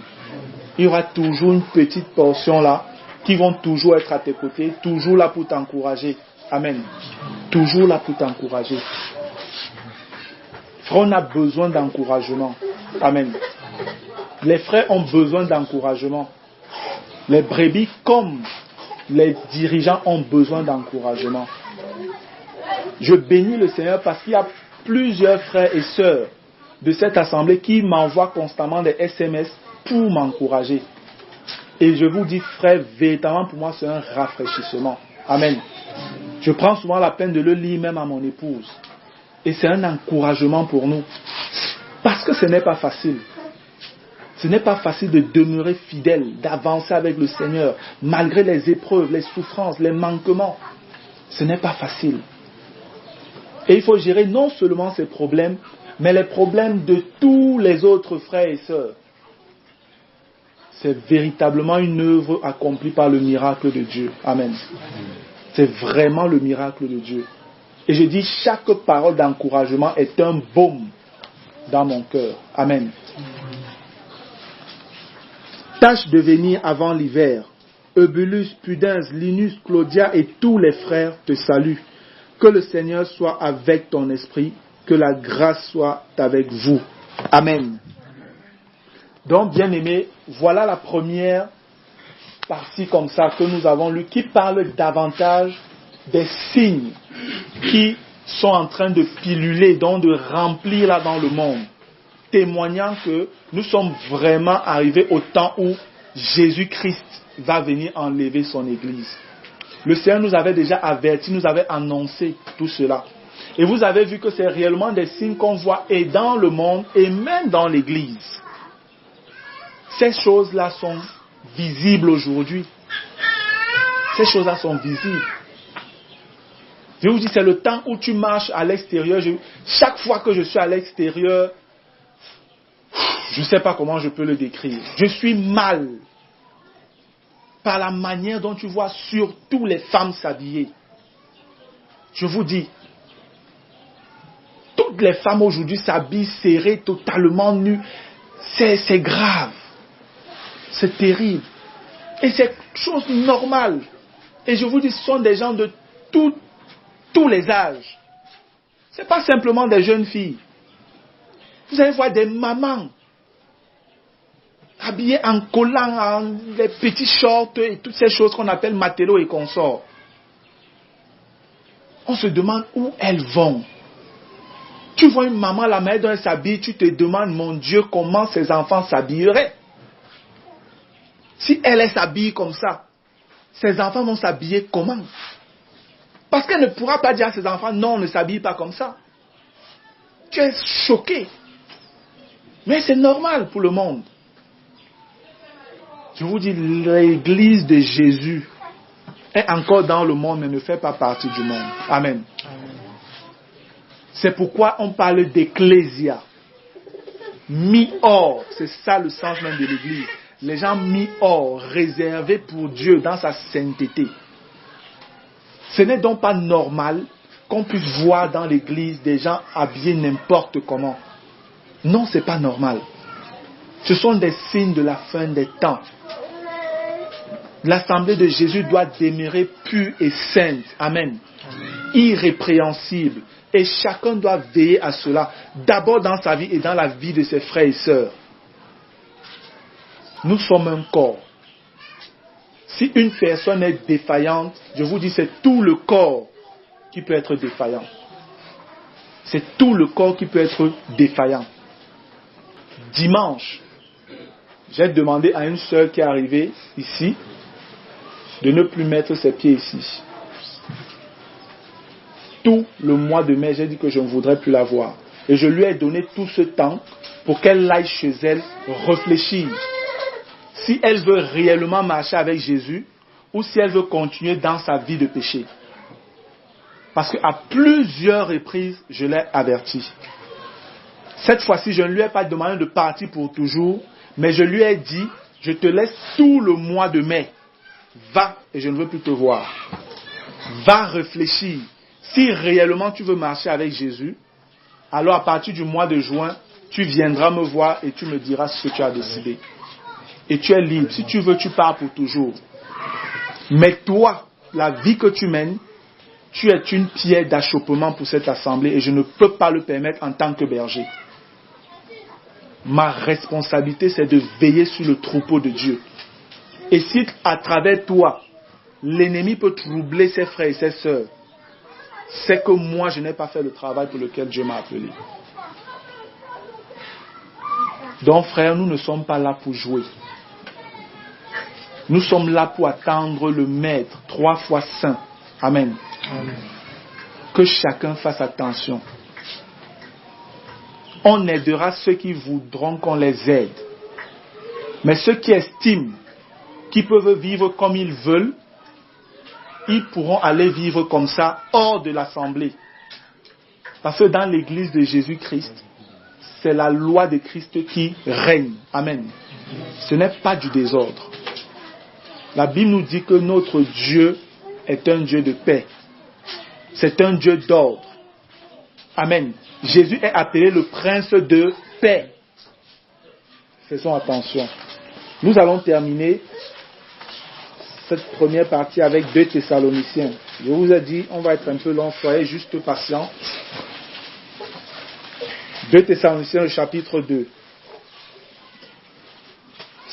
Il y aura toujours une petite portion là, qui vont toujours être à tes côtés, toujours là pour t'encourager. Amen. Toujours là pour t'encourager. Frère, on a besoin d'encouragement. Amen. Les frères ont besoin d'encouragement. Les brebis comme les dirigeants ont besoin d'encouragement. Je bénis le Seigneur parce qu'il y a plusieurs frères et sœurs de cette assemblée qui m'envoient constamment des SMS pour m'encourager. Et je vous dis, frère, véritablement pour moi c'est un rafraîchissement. Amen. Je prends souvent la peine de le lire même à mon épouse. Et c'est un encouragement pour nous. Parce que ce n'est pas facile. Ce n'est pas facile de demeurer fidèle, d'avancer avec le Seigneur, malgré les épreuves, les souffrances, les manquements. Ce n'est pas facile. Et il faut gérer non seulement ces problèmes, mais les problèmes de tous les autres frères et sœurs. C'est véritablement une œuvre accomplie par le miracle de Dieu. Amen. C'est vraiment le miracle de Dieu. Et je dis, chaque parole d'encouragement est un baume dans mon cœur. Amen. Tâche de venir avant l'hiver. Eubulus, Pudens, Linus, Claudia et tous les frères te saluent. Que le Seigneur soit avec ton esprit. Que la grâce soit avec vous. Amen. Donc, bien-aimés, voilà la première partie comme ça que nous avons lue qui parle davantage des signes qui sont en train de piluler, donc de remplir là dans le monde, témoignant que nous sommes vraiment arrivés au temps où Jésus-Christ va venir enlever son Église. Le Seigneur nous avait déjà averti, nous avait annoncé tout cela. Et vous avez vu que c'est réellement des signes qu'on voit et dans le monde et même dans l'Église. Ces choses-là sont visibles aujourd'hui. Ces choses-là sont visibles. Je vous dis, c'est le temps où tu marches à l'extérieur. Chaque fois que je suis à l'extérieur, je ne sais pas comment je peux le décrire. Je suis mal par la manière dont tu vois surtout les femmes s'habiller. Je vous dis, toutes les femmes aujourd'hui s'habillent serrées, totalement nues. C'est grave. C'est terrible. Et c'est chose normale. Et je vous dis, ce sont des gens de tous les âges. Ce n'est pas simplement des jeunes filles. Vous allez voir des mamans habillées en collant, en les petits shorts et toutes ces choses qu'on appelle matelot et consorts. On se demande où elles vont. Tu vois une maman, la manière dont elle s'habille, tu te demandes, mon Dieu, comment ses enfants s'habilleraient. Si elle s'habille comme ça, ses enfants vont s'habiller comment? Parce qu'elle ne pourra pas dire à ses enfants, non, on ne s'habille pas comme ça. Tu es choqué. Mais c'est normal pour le monde. Je vous dis, l'église de Jésus est encore dans le monde, mais ne fait pas partie du monde. Amen. C'est pourquoi on parle d'ecclésia. Mis hors, c'est ça le sens même de l'église. Les gens mis hors, réservés pour Dieu dans sa sainteté. Ce n'est donc pas normal qu'on puisse voir dans l'église des gens habillés n'importe comment. Non, ce n'est pas normal. Ce sont des signes de la fin des temps. L'assemblée de Jésus doit demeurer pure et sainte. Amen. Irrépréhensible. Et chacun doit veiller à cela, d'abord dans sa vie et dans la vie de ses frères et sœurs. Nous sommes un corps. Si une personne est défaillante, je vous dis, c'est tout le corps qui peut être défaillant. C'est tout le corps qui peut être défaillant. Dimanche, j'ai demandé à une sœur qui est arrivée ici de ne plus mettre ses pieds ici. Tout le mois de mai, j'ai dit que je ne voudrais plus la voir. Et je lui ai donné tout ce temps pour qu'elle aille chez elle réfléchir. Si elle veut réellement marcher avec Jésus ou si elle veut continuer dans sa vie de péché. Parce qu'à plusieurs reprises, je l'ai averti. Cette fois-ci, je ne lui ai pas demandé de partir pour toujours, mais je lui ai dit, je te laisse tout le mois de mai. Va et je ne veux plus te voir. Va réfléchir. Si réellement tu veux marcher avec Jésus, alors à partir du mois de juin, tu viendras me voir et tu me diras ce que tu as décidé. Et tu es libre. Si tu veux, tu pars pour toujours. Mais toi, la vie que tu mènes, tu es une pierre d'achoppement pour cette assemblée et je ne peux pas le permettre en tant que berger. Ma responsabilité, c'est de veiller sur le troupeau de Dieu. Et si à travers toi, l'ennemi peut troubler ses frères et ses sœurs, c'est que moi, je n'ai pas fait le travail pour lequel Dieu m'a appelé. Donc, frères, nous ne sommes pas là pour jouer. Nous sommes là pour attendre le Maître, 3 fois saint. Amen. Amen. Que chacun fasse attention. On aidera ceux qui voudront qu'on les aide. Mais ceux qui estiment qu'ils peuvent vivre comme ils veulent, ils pourront aller vivre comme ça hors de l'assemblée. Parce que dans l'église de Jésus-Christ, c'est la loi de Christ qui règne. Amen. Ce n'est pas du désordre. La Bible nous dit que notre Dieu est un Dieu de paix. C'est un Dieu d'ordre. Amen. Jésus est appelé le prince de paix. Faisons attention. Nous allons terminer cette première partie avec 2 Thessaloniciens. Je vous ai dit, on va être un peu long, soyez juste patient. 2 Thessaloniciens, chapitre 2.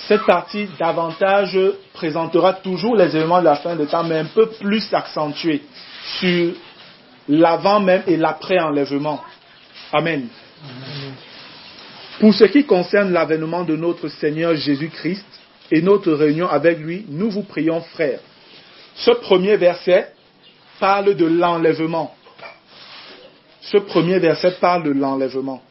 Cette partie davantage présentera toujours les éléments de la fin des temps, mais un peu plus accentuée sur l'avant même et l'après-enlèvement. Amen. Amen. Pour ce qui concerne l'avènement de notre Seigneur Jésus-Christ et notre réunion avec lui, nous vous prions, frères. Ce premier verset parle de l'enlèvement. Ce premier verset parle de l'enlèvement.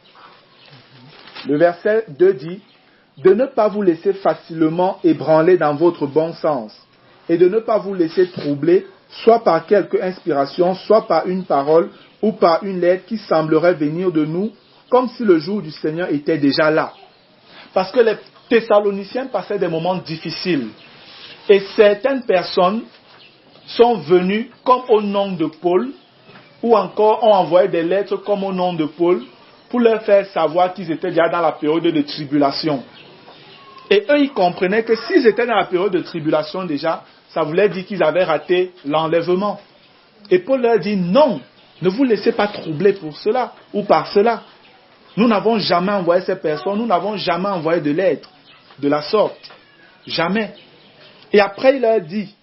Le verset 2 dit « De ne pas vous laisser facilement ébranler dans votre bon sens et de ne pas vous laisser troubler, soit par quelque inspiration, soit par une parole ou par une lettre qui semblerait venir de nous, comme si le jour du Seigneur était déjà là. » Parce que les Thessaloniciens passaient des moments difficiles. Et certaines personnes sont venues comme au nom de Paul, ou encore ont envoyé des lettres comme au nom de Paul, pour leur faire savoir qu'ils étaient déjà dans la période de tribulation. Et eux, ils comprenaient que s'ils étaient dans la période de tribulation déjà, ça voulait dire qu'ils avaient raté l'enlèvement. Et Paul leur dit non, ne vous laissez pas troubler pour cela ou par cela. Nous n'avons jamais envoyé ces personnes, nous n'avons jamais envoyé de lettres de la sorte. Jamais. Et après, il leur dit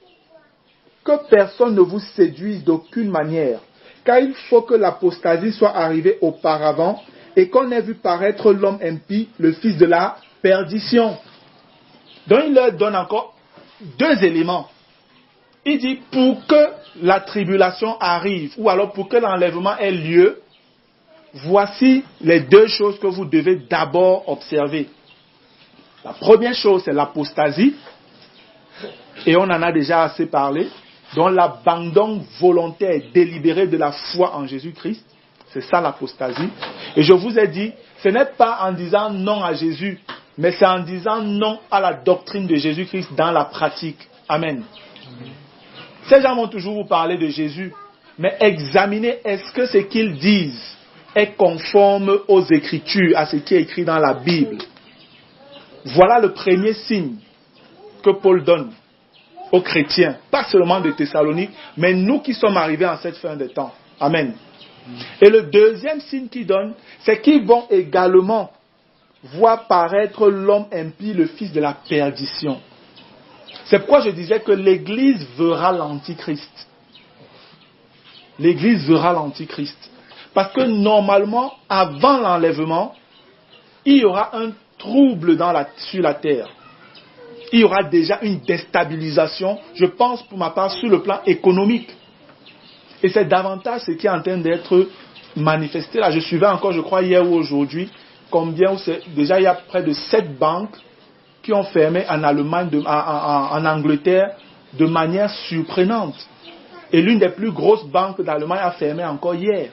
que personne ne vous séduise d'aucune manière, car il faut que l'apostasie soit arrivée auparavant et qu'on ait vu paraître l'homme impie, le fils de la perdition. Donc il leur donne encore 2 éléments. Il dit pour que la tribulation arrive, ou alors pour que l'enlèvement ait lieu, voici les 2 choses que vous devez d'abord observer. La première chose, c'est l'apostasie, et on en a déjà assez parlé, donc l'abandon volontaire, délibéré de la foi en Jésus-Christ. C'est ça l'apostasie. Et je vous ai dit, ce n'est pas en disant non à Jésus, mais c'est en disant non à la doctrine de Jésus-Christ dans la pratique. Amen. Ces gens vont toujours vous parler de Jésus, mais examinez est-ce que ce qu'ils disent est conforme aux Écritures, à ce qui est écrit dans la Bible. Voilà le premier signe que Paul donne aux chrétiens, pas seulement de Thessalonique, mais nous qui sommes arrivés en cette fin de temps. Amen. Et le deuxième signe qu'il donne, c'est qu'ils vont également voir paraître l'homme impie, le fils de la perdition. C'est pourquoi je disais que l'Église verra l'Antichrist. L'Église verra l'Antichrist. Parce que normalement, avant l'enlèvement, il y aura un trouble sur la terre. Il y aura déjà une déstabilisation, je pense pour ma part, sur le plan économique. Et c'est davantage ce qui est en train d'être manifesté. Là, je suivais encore, je crois, hier ou aujourd'hui, déjà il y a près de 7 banques qui ont fermé en Allemagne, en Angleterre, de manière surprenante. Et l'une des plus grosses banques d'Allemagne a fermé encore hier.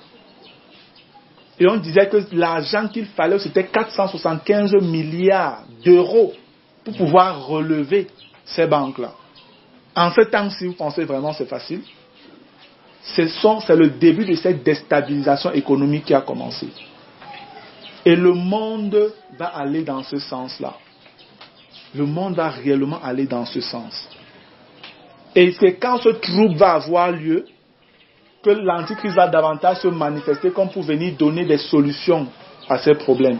Et on disait que l'argent qu'il fallait, c'était 475 milliards d'euros pour pouvoir relever ces banques-là. En ce temps, si vous pensez vraiment que c'est facile, c'est le début de cette déstabilisation économique qui a commencé. Et le monde va aller dans ce sens-là. Le monde va réellement aller dans ce sens. Et c'est quand ce trouble va avoir lieu que l'Antichrist va davantage se manifester comme pour venir donner des solutions à ces problèmes.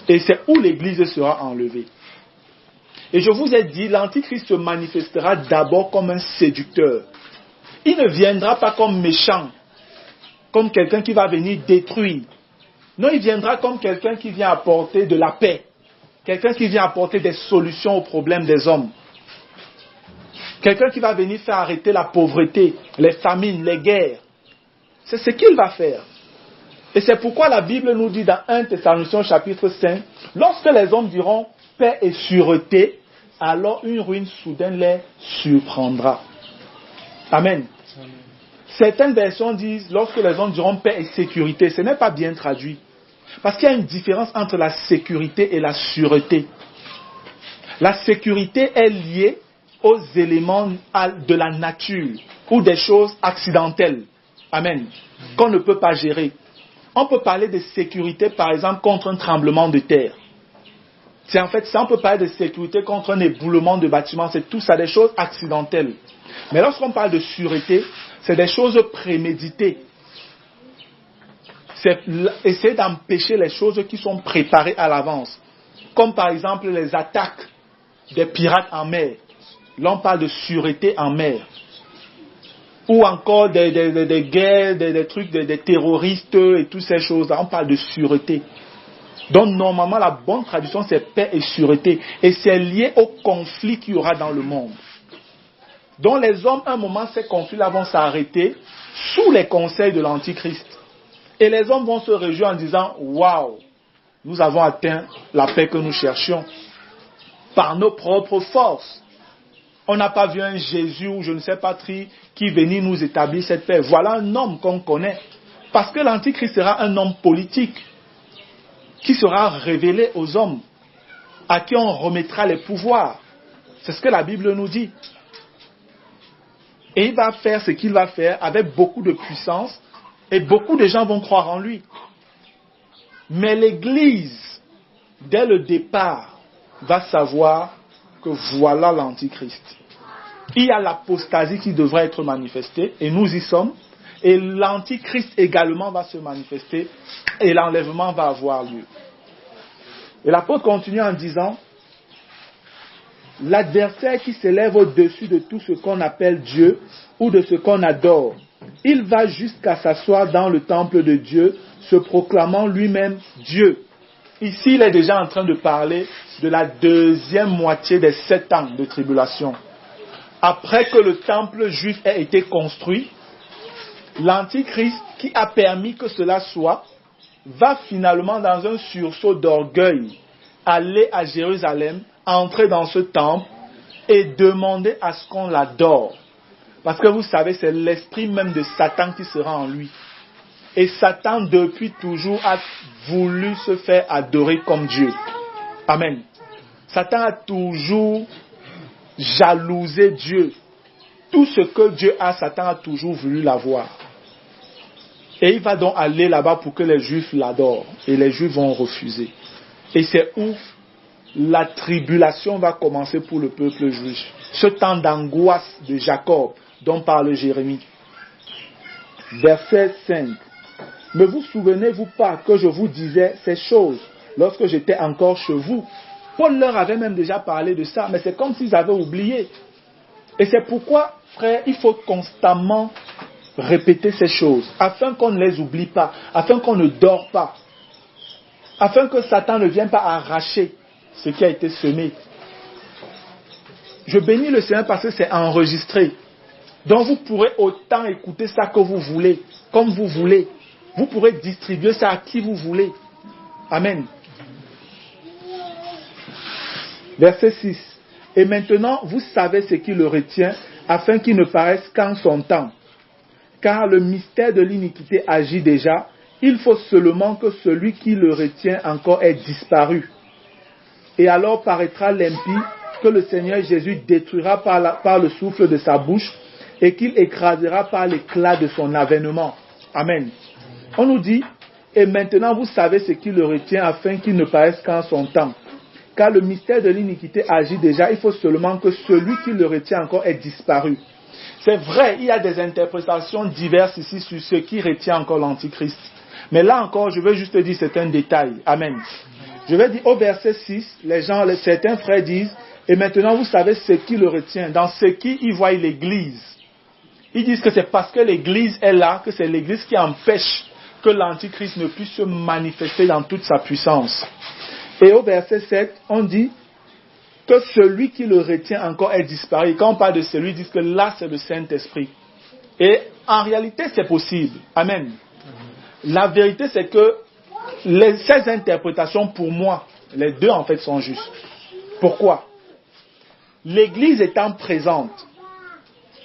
Et c'est où l'Église sera enlevée. Et je vous ai dit, l'Antichrist se manifestera d'abord comme un séducteur. Il ne viendra pas comme méchant, comme quelqu'un qui va venir détruire. Non, il viendra comme quelqu'un qui vient apporter de la paix. Quelqu'un qui vient apporter des solutions aux problèmes des hommes. Quelqu'un qui va venir faire arrêter la pauvreté, les famines, les guerres. C'est ce qu'il va faire. Et c'est pourquoi la Bible nous dit dans 1 Thessaloniciens chapitre 5, lorsque les hommes diront paix et sûreté, alors une ruine soudaine les surprendra. Amen. Certaines versions disent lorsque les hommes diront paix et sécurité. Ce n'est pas bien traduit. Parce qu'il y a une différence entre la sécurité et la sûreté. La sécurité est liée aux éléments de la nature ou des choses accidentelles. Amen. Qu'on ne peut pas gérer. On peut parler de sécurité, par exemple, contre un tremblement de terre. C'est en fait ça, on peut parler de sécurité contre un éboulement de bâtiment. C'est tout ça, des choses accidentelles. Mais lorsqu'on parle de sûreté, c'est des choses préméditées. C'est essayer d'empêcher les choses qui sont préparées à l'avance. Comme par exemple les attaques des pirates en mer. Là, on parle de sûreté en mer. Ou encore des guerres, des trucs, des terroristes et toutes ces choses-là. On parle de sûreté. Donc, normalement, la bonne traduction, c'est paix et sûreté. Et c'est lié au conflit qu'il y aura dans le monde. Donc, les hommes, à un moment, ces conflits-là vont s'arrêter sous les conseils de l'Antichrist. Et les hommes vont se réjouir en disant, waouh, nous avons atteint la paix que nous cherchions par nos propres forces. On n'a pas vu un Jésus ou je ne sais pas qui venir nous établir cette paix. Voilà un homme qu'on connaît. Parce que l'Antichrist sera un homme politique qui sera révélé aux hommes, à qui on remettra les pouvoirs. C'est ce que la Bible nous dit. Et il va faire ce qu'il va faire avec beaucoup de puissance et beaucoup de gens vont croire en lui. Mais l'Église, dès le départ, va savoir que voilà l'Antichrist. Il y a l'apostasie qui devrait être manifestée et nous y sommes. Et l'Antichrist également va se manifester et l'enlèvement va avoir lieu. Et l'apôtre continue en disant, l'adversaire qui s'élève au-dessus de tout ce qu'on appelle Dieu ou de ce qu'on adore, il va jusqu'à s'asseoir dans le temple de Dieu, se proclamant lui-même Dieu. Ici, il est déjà en train de parler de la deuxième moitié des 7 ans de tribulation. Après que le temple juif ait été construit, l'Antichrist, qui a permis que cela soit, va finalement dans un sursaut d'orgueil aller à Jérusalem, entrer dans ce temple et demander à ce qu'on l'adore. Parce que vous savez, c'est l'esprit même de Satan qui sera en lui. Et Satan, depuis toujours, a voulu se faire adorer comme Dieu. Amen. Satan a toujours jalousé Dieu. Tout ce que Dieu a, Satan a toujours voulu l'avoir. Et il va donc aller là-bas pour que les Juifs l'adorent. Et les Juifs vont refuser. Et c'est où la tribulation va commencer pour le peuple juif. Ce temps d'angoisse de Jacob dont parle Jérémie. Verset 5. Ne vous souvenez-vous pas que je vous disais ces choses lorsque j'étais encore chez vous? Paul leur avait même déjà parlé de ça, mais c'est comme s'ils avaient oublié. Et c'est pourquoi, frère, il faut constamment répéter ces choses, afin qu'on ne les oublie pas, afin qu'on ne dort pas, afin que Satan ne vienne pas arracher ce qui a été semé. Je bénis le Seigneur parce que c'est enregistré. Donc vous pourrez autant écouter ça que vous voulez, comme vous voulez. Vous pourrez distribuer ça à qui vous voulez. Amen. Verset 6. Et maintenant, vous savez ce qui le retient, afin qu'il ne paraisse qu'en son temps. Car le mystère de l'iniquité agit déjà. Il faut seulement que celui qui le retient encore ait disparu. Et alors paraîtra l'impie que le Seigneur Jésus détruira par le souffle de sa bouche et qu'il écrasera par l'éclat de son avènement. Amen. On nous dit, et maintenant vous savez ce qui le retient afin qu'il ne paraisse qu'en son temps. Car le mystère de l'iniquité agit déjà, il faut seulement que celui qui le retient encore ait disparu. C'est vrai, il y a des interprétations diverses ici sur ce qui retient encore l'Antichrist. Mais là encore, je veux juste dire c'est un détail. Amen. Je vais dire au verset 6, certains frères disent, et maintenant vous savez ce qui le retient, dans ce qui y voient l'Église. Ils disent que c'est parce que l'Église est là, que c'est l'Église qui empêche que l'Antichrist ne puisse se manifester dans toute sa puissance. Et au verset 7, on dit que celui qui le retient encore est disparu. Et quand on parle de celui, ils disent que là c'est le Saint-Esprit. Et en réalité c'est possible. Amen. La vérité c'est que ces interprétations pour moi, les deux en fait sont justes. Pourquoi? L'Église étant présente,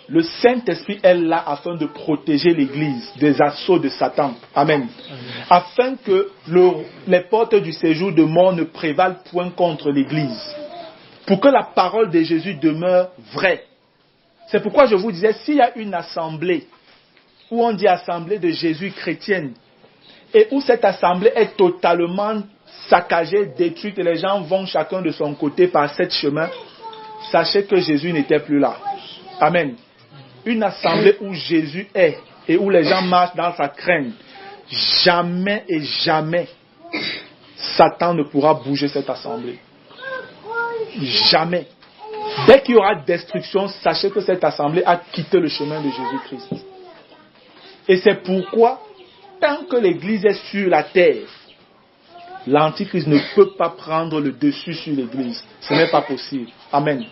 le Saint-Esprit est là afin de protéger l'Église des assauts de Satan. Amen. Afin que les portes du séjour de mort ne prévalent point contre l'Église. Pour que la parole de Jésus demeure vraie. C'est pourquoi je vous disais, s'il y a une assemblée, où on dit assemblée de Jésus chrétienne, et où cette assemblée est totalement saccagée, détruite, et les gens vont chacun de son côté par 7 chemins, sachez que Jésus n'était plus là. Amen. Une assemblée où Jésus est et où les gens marchent dans sa crainte, jamais et jamais, Satan ne pourra bouger cette assemblée. Jamais. Dès qu'il y aura destruction, sachez que cette assemblée a quitté le chemin de Jésus-Christ. Et c'est pourquoi, tant que l'Église est sur la terre, l'Antichrist ne peut pas prendre le dessus sur l'Église. Ce n'est pas possible. Amen.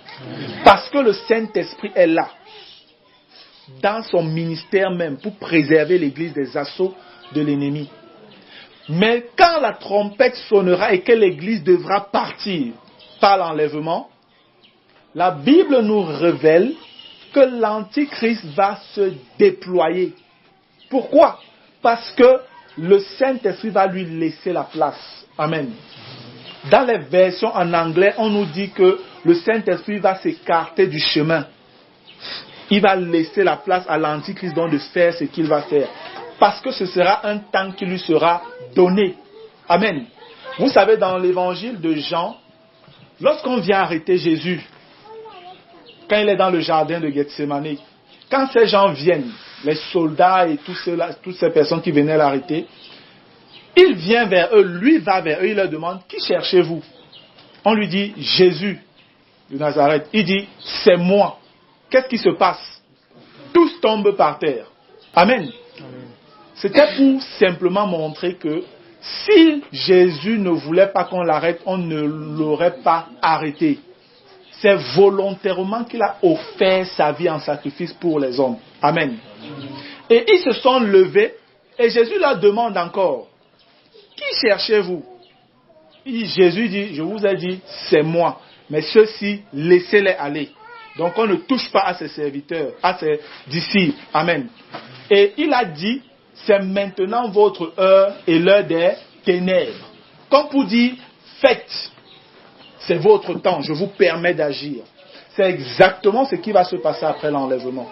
Parce que le Saint-Esprit est là, dans son ministère même, pour préserver l'Église des assauts de l'ennemi. Mais quand la trompette sonnera et que l'Église devra partir par l'enlèvement, la Bible nous révèle que l'Antichrist va se déployer. Pourquoi? Parce que le Saint-Esprit va lui laisser la place. Amen. Dans les versions en anglais, on nous dit que le Saint-Esprit va s'écarter du chemin. Il va laisser la place à l'Antichrist donc de faire ce qu'il va faire. Parce que ce sera un temps qui lui sera donné. Amen. Vous savez, dans l'évangile de Jean, lorsqu'on vient arrêter Jésus, quand il est dans le jardin de Gethsémani, quand ces gens viennent, les soldats et toutes ces personnes qui venaient l'arrêter, il vient vers eux, lui va vers eux, il leur demande, qui cherchez-vous? On lui dit, Jésus de Nazareth. Il dit, c'est moi. Qu'est-ce qui se passe? Tous tombent par terre. Amen. C'était pour simplement montrer que si Jésus ne voulait pas qu'on l'arrête, on ne l'aurait pas arrêté. C'est volontairement qu'il a offert sa vie en sacrifice pour les hommes. Amen. Et ils se sont levés et Jésus leur demande encore, qui cherchez-vous? Jésus dit, je vous ai dit, c'est moi. Mais ceux-ci, laissez-les aller. Donc on ne touche pas à ses serviteurs, à ses disciples. Amen. Et il a dit, c'est maintenant votre heure et l'heure des ténèbres. Comme pour dire, faites. C'est votre temps, je vous permets d'agir. C'est exactement ce qui va se passer après l'enlèvement.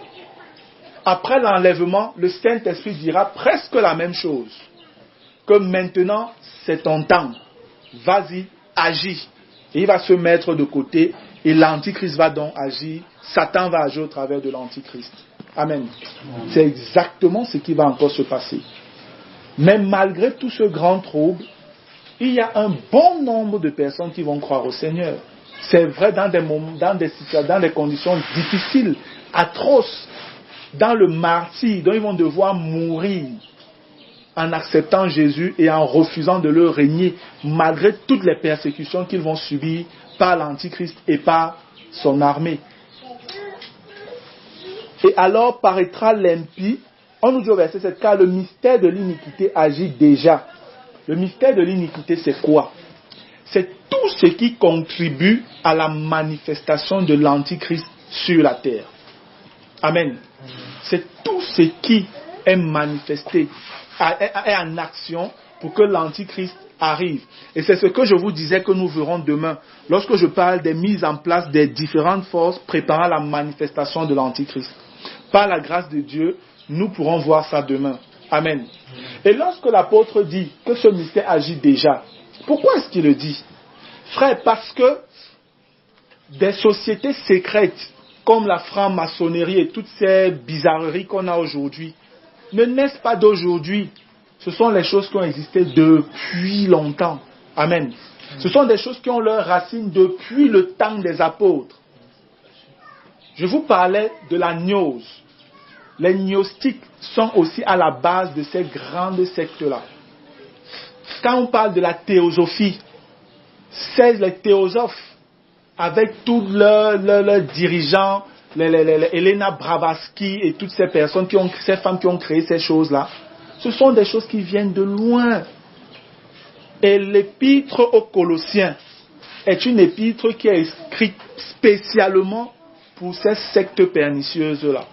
Après l'enlèvement, le Saint-Esprit dira presque la même chose. Que maintenant, c'est ton temps. Vas-y, agis. Et il va se mettre de côté et l'Antichrist va donc agir. Satan va agir au travers de l'Antichrist. Amen. C'est exactement ce qui va encore se passer. Mais malgré tout ce grand trouble, il y a un bon nombre de personnes qui vont croire au Seigneur. C'est vrai dans des moments, dans des conditions difficiles, atroces, dans le martyre, dont ils vont devoir mourir en acceptant Jésus et en refusant de le régner, malgré toutes les persécutions qu'ils vont subir par l'Antichrist et par son armée. Et alors paraîtra l'impie, on nous dit au verset 7, car le mystère de l'iniquité agit déjà. Le mystère de l'iniquité, c'est quoi? C'est tout ce qui contribue à la manifestation de l'Antichrist sur la terre. Amen. C'est tout ce qui est manifesté, est en action pour que l'Antichrist arrive. Et c'est ce que je vous disais que nous verrons demain, lorsque je parle des mises en place des différentes forces préparant la manifestation de l'Antichrist. Par la grâce de Dieu, nous pourrons voir ça demain. Amen. Et lorsque l'apôtre dit que ce mystère agit déjà, pourquoi est-ce qu'il le dit? Frère, parce que des sociétés secrètes comme la franc-maçonnerie et toutes ces bizarreries qu'on a aujourd'hui ne naissent pas d'aujourd'hui. Ce sont les choses qui ont existé depuis longtemps. Amen. Ce sont des choses qui ont leurs racines depuis le temps des apôtres. Je vous parlais de la gnose. Les gnostiques sont aussi à la base de ces grandes sectes-là. Quand on parle de la théosophie, c'est les théosophes, avec tous leurs dirigeants, Elena Blavatsky et toutes ces personnes, ces femmes qui ont créé ces choses-là, ce sont des choses qui viennent de loin. Et l'épître aux Colossiens est une épître qui est écrite spécialement pour ces sectes pernicieuses-là.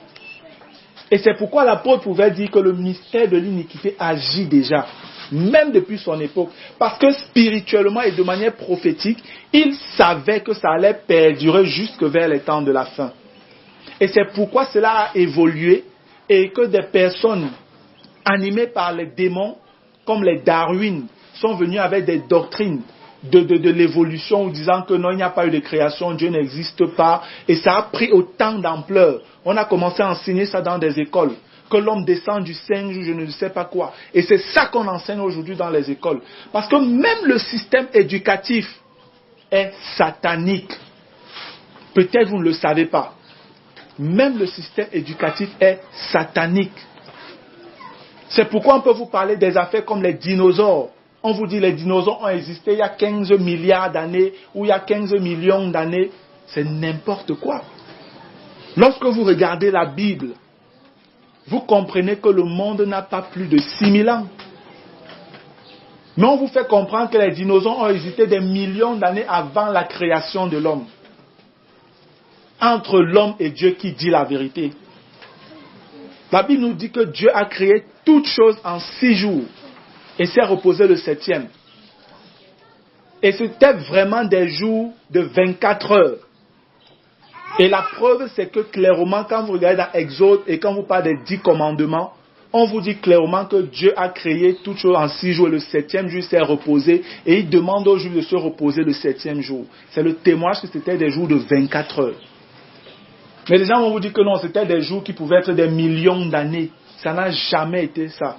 Et c'est pourquoi l'apôtre pouvait dire que le mystère de l'iniquité agit déjà, même depuis son époque. Parce que spirituellement et de manière prophétique, il savait que ça allait perdurer jusque vers les temps de la fin. Et c'est pourquoi cela a évolué et que des personnes animées par les démons, comme les Darwin, sont venus avec des doctrines de l'évolution, disant que non, il n'y a pas eu de création, Dieu n'existe pas. Et ça a pris autant d'ampleur. On a commencé à enseigner ça dans des écoles. que l'homme descend du singe ou je ne sais pas quoi. Et c'est ça qu'on enseigne aujourd'hui dans les écoles. Parce que même le système éducatif est satanique. Peut-être vous ne le savez pas. Même le système éducatif est satanique. C'est pourquoi on peut vous parler des affaires comme les dinosaures. On vous dit les dinosaures ont existé il y a 15 milliards d'années ou il y a 15 millions d'années. C'est n'importe quoi. Lorsque vous regardez la Bible, vous comprenez que le monde n'a pas plus de 6000 ans. Mais on vous fait comprendre que les dinosaures ont existé des millions d'années avant la création de l'homme. Entre l'homme et Dieu qui dit la vérité. La Bible nous dit que Dieu a créé toutes choses en 6 jours et s'est reposé le 7e. Et c'était vraiment des jours de 24 heures. Et la preuve, c'est que clairement, quand vous regardez dans Exode et quand vous parlez des 10 commandements, on vous dit clairement que Dieu a créé toutes choses en 6 jours. Le 7e jour, il s'est reposé et il demande aux Juifs de se reposer le 7e jour. C'est le témoignage que c'était des jours de 24 heures. Mais les gens vont vous dire que non, c'était des jours qui pouvaient être des millions d'années. Ça n'a jamais été ça.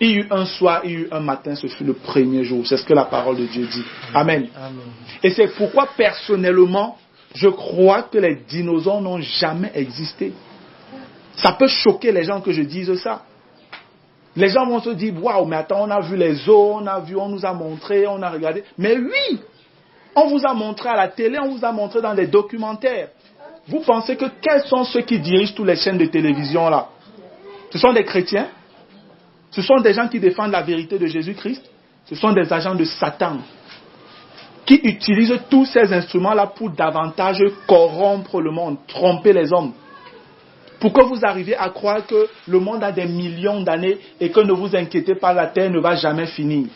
Il y a eu un soir, il y a eu un matin, ce fut le premier jour. C'est ce que la parole de Dieu dit. Amen. Amen. Et c'est pourquoi personnellement, je crois que les dinosaures n'ont jamais existé. Ça peut choquer les gens que je dise ça. Les gens vont se dire, waouh, mais attends, on a vu les os, on nous a montré, on a regardé. Mais oui, on vous a montré à la télé, on vous a montré dans des documentaires. Vous pensez que quels sont ceux qui dirigent toutes les chaînes de télévision là? Ce sont des chrétiens? Ce sont des gens qui défendent la vérité de Jésus-Christ? Ce sont des agents de Satan qui utilisent tous ces instruments-là pour davantage corrompre le monde, tromper les hommes. Pour que vous arriviez à croire que le monde a des millions d'années et que ne vous inquiétez pas, la terre ne va jamais finir.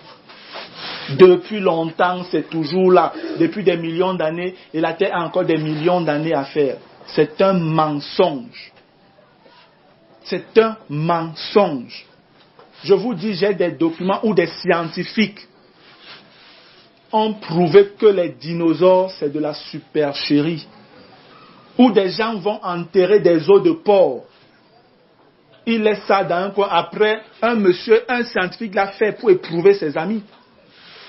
Depuis longtemps, c'est toujours là. Depuis des millions d'années, et la terre a encore des millions d'années à faire. C'est un mensonge. C'est un mensonge. Je vous dis, j'ai des documents où des scientifiques ont prouvé que les dinosaures, c'est de la supercherie. Où des gens vont enterrer des os de porc. Ils laissent ça dans un coin. Après, un scientifique l'a fait pour éprouver ses amis.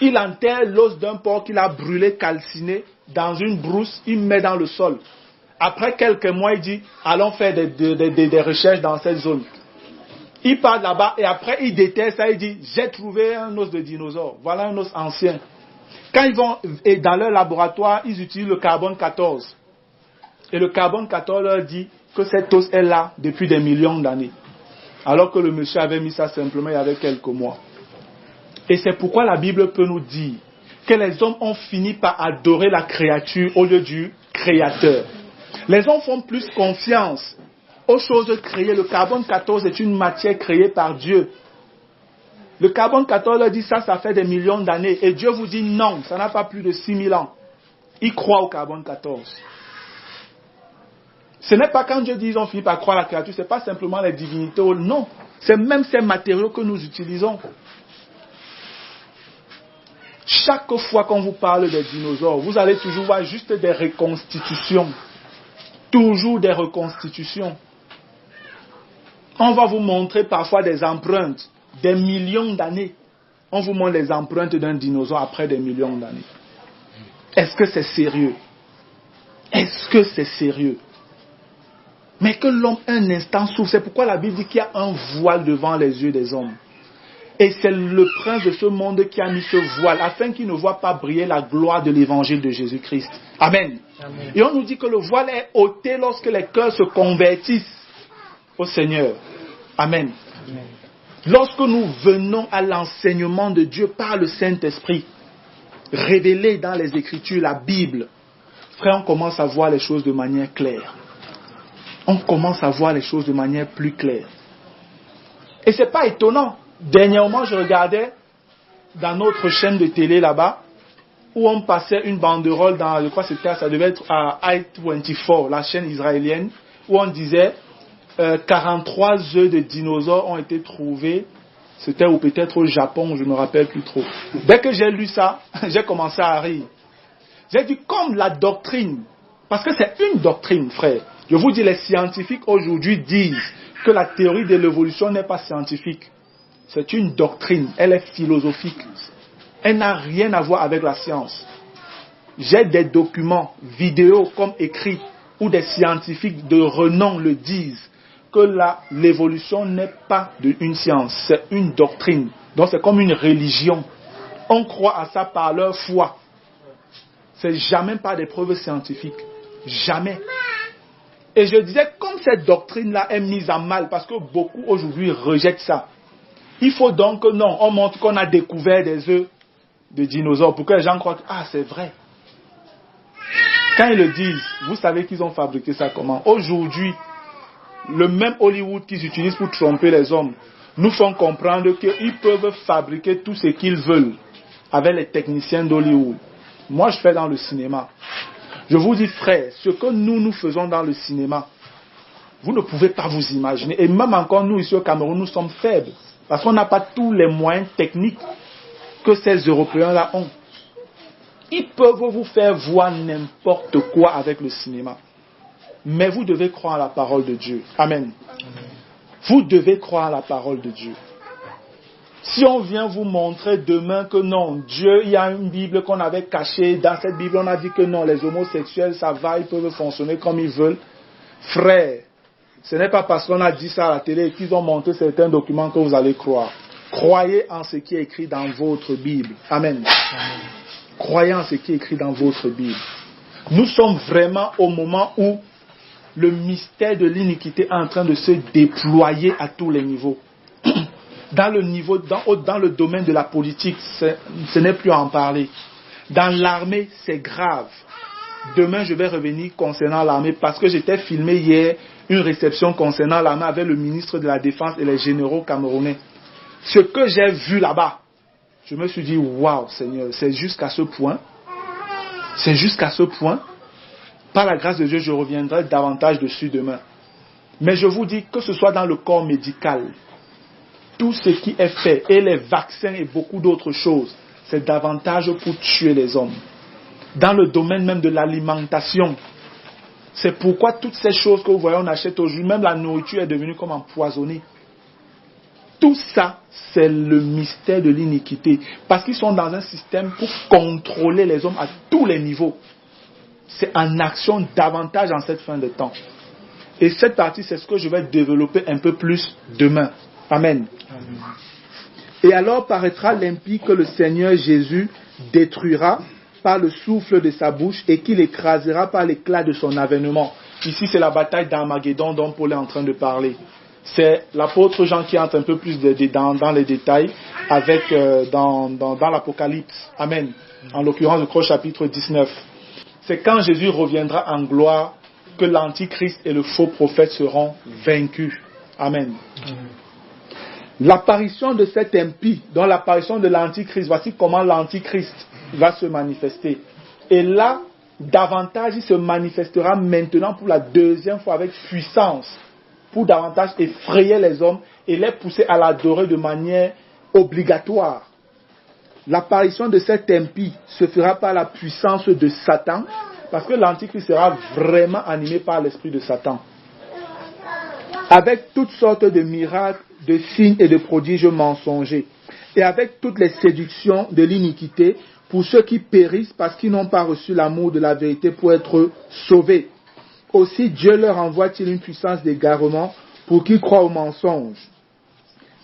Il enterre l'os d'un porc qu'il a brûlé, calciné, dans une brousse, il met dans le sol. Après quelques mois, il dit, allons faire des recherches dans cette zone. Il part là-bas et après, il déterre ça, il dit, j'ai trouvé un os de dinosaure. Voilà un os ancien. Quand ils vont dans leur laboratoire, ils utilisent le carbone 14. Et le carbone 14 leur dit que cet os est là depuis des millions d'années. Alors que le monsieur avait mis ça simplement il y avait quelques mois. Et c'est pourquoi la Bible peut nous dire que les hommes ont fini par adorer la créature au lieu du créateur. Les hommes font plus confiance aux choses créées. Le carbone 14 est une matière créée par Dieu. Le carbone 14 leur dit ça fait des millions d'années. Et Dieu vous dit non, ça n'a pas plus de 6000 ans. Ils croient au carbone 14. Ce n'est pas quand Dieu dit ils ont fini par croire à la créature, ce n'est pas simplement les divinités. Non, c'est même ces matériaux que nous utilisons. Chaque fois qu'on vous parle des dinosaures, vous allez toujours voir juste des reconstitutions. Toujours des reconstitutions. On va vous montrer parfois des empreintes, des millions d'années. On vous montre les empreintes d'un dinosaure après des millions d'années. Est-ce que c'est sérieux? Est-ce que c'est sérieux? Mais que l'homme un instant souffre, c'est pourquoi la Bible dit qu'il y a un voile devant les yeux des hommes. Et c'est le prince de ce monde qui a mis ce voile, afin qu'il ne voit pas briller la gloire de l'évangile de Jésus-Christ. Amen. Amen. Et on nous dit que le voile est ôté lorsque les cœurs se convertissent au Seigneur. Amen. Amen. Lorsque nous venons à l'enseignement de Dieu par le Saint-Esprit, révélé dans les Écritures, la Bible, frère, on commence à voir les choses de manière claire. On commence à voir les choses de manière plus claire. Et ce n'est pas étonnant. Dernièrement, je regardais dans notre chaîne de télé là-bas, où on passait une banderole dans, je crois que ça devait être à I-24, la chaîne israélienne, où on disait 43 œufs de dinosaures ont été trouvés. C'était ou peut-être au Japon, je ne me rappelle plus trop. Dès que j'ai lu ça, j'ai commencé à rire. J'ai dit comme la doctrine, parce que c'est une doctrine, frère. Je vous dis, les scientifiques aujourd'hui disent que la théorie de l'évolution n'est pas scientifique. C'est une doctrine, elle est philosophique. Elle n'a rien à voir avec la science. J'ai des documents, vidéos comme écrits, où des scientifiques de renom le disent, que l'évolution n'est pas une science, c'est une doctrine. Donc c'est comme une religion. On croit à ça par leur foi. C'est jamais par des preuves scientifiques. Jamais. Et je disais, comme cette doctrine-là est mise à mal, parce que beaucoup aujourd'hui rejettent ça, il faut donc que non, on montre qu'on a découvert des œufs de dinosaures pour que les gens croient que c'est vrai. Quand ils le disent, vous savez qu'ils ont fabriqué ça comment? Aujourd'hui, le même Hollywood qu'ils utilisent pour tromper les hommes nous font comprendre qu'ils peuvent fabriquer tout ce qu'ils veulent avec les techniciens d'Hollywood. Moi, je fais dans le cinéma. Je vous dis, frère, ce que nous faisons dans le cinéma, vous ne pouvez pas vous imaginer. Et même encore, nous, ici au Cameroun, nous sommes faibles. Parce qu'on n'a pas tous les moyens techniques que ces Européens-là ont. Ils peuvent vous faire voir n'importe quoi avec le cinéma. Mais vous devez croire à la parole de Dieu. Amen. Vous devez croire à la parole de Dieu. Si on vient vous montrer demain que non, Dieu, il y a une Bible qu'on avait cachée. Dans cette Bible, on a dit que non, les homosexuels, ça va, ils peuvent fonctionner comme ils veulent. Frère, ce n'est pas parce qu'on a dit ça à la télé qu'ils ont montré certains documents que vous allez croire. Croyez en ce qui est écrit dans votre Bible. Amen. Croyez en ce qui est écrit dans votre Bible. Nous sommes vraiment au moment où le mystère de l'iniquité est en train de se déployer à tous les niveaux. Dans le domaine de la politique, ce n'est plus à en parler. Dans l'armée, c'est grave. Demain, je vais revenir concernant l'armée parce que j'étais filmé hier une réception concernant l'armée avec le ministre de la Défense et les généraux camerounais. Ce que j'ai vu là-bas, je me suis dit, waouh Seigneur, c'est jusqu'à ce point. C'est jusqu'à ce point. Par la grâce de Dieu, je reviendrai davantage dessus demain. Mais je vous dis que ce soit dans le corps médical, tout ce qui est fait, et les vaccins et beaucoup d'autres choses, c'est davantage pour tuer les hommes. Dans le domaine même de l'alimentation, c'est pourquoi toutes ces choses que vous voyez, on achète aujourd'hui, même la nourriture est devenue comme empoisonnée. Tout ça, c'est le mystère de l'iniquité. Parce qu'ils sont dans un système pour contrôler les hommes à tous les niveaux. C'est en action davantage en cette fin de temps. Et cette partie, c'est ce que je vais développer un peu plus demain. Amen. Amen. Et alors paraîtra l'impie que le Seigneur Jésus détruira par le souffle de sa bouche et qu'il écrasera par l'éclat de son avènement. Ici, c'est la bataille d'Armageddon dont Paul est en train de parler. C'est l'apôtre Jean qui entre un peu plus dans les détails avec dans l'Apocalypse. Amen. En l'occurrence, je crois, chapitre 19. C'est quand Jésus reviendra en gloire que l'Antichrist et le faux prophète seront vaincus. Amen. L'apparition de cet impie, dans l'apparition de l'Antichrist, voici comment l'Antichrist va se manifester. Et là, davantage, il se manifestera maintenant pour la deuxième fois avec puissance, pour davantage effrayer les hommes et les pousser à l'adorer de manière obligatoire. L'apparition de cet impie se fera par la puissance de Satan, parce que l'Antichrist sera vraiment animé par l'esprit de Satan. Avec toutes sortes de miracles, de signes et de prodiges mensongers, et avec toutes les séductions de l'iniquité, pour ceux qui périssent parce qu'ils n'ont pas reçu l'amour de la vérité pour être sauvés. Aussi Dieu leur envoie-t-il une puissance d'égarement pour qu'ils croient au mensonge,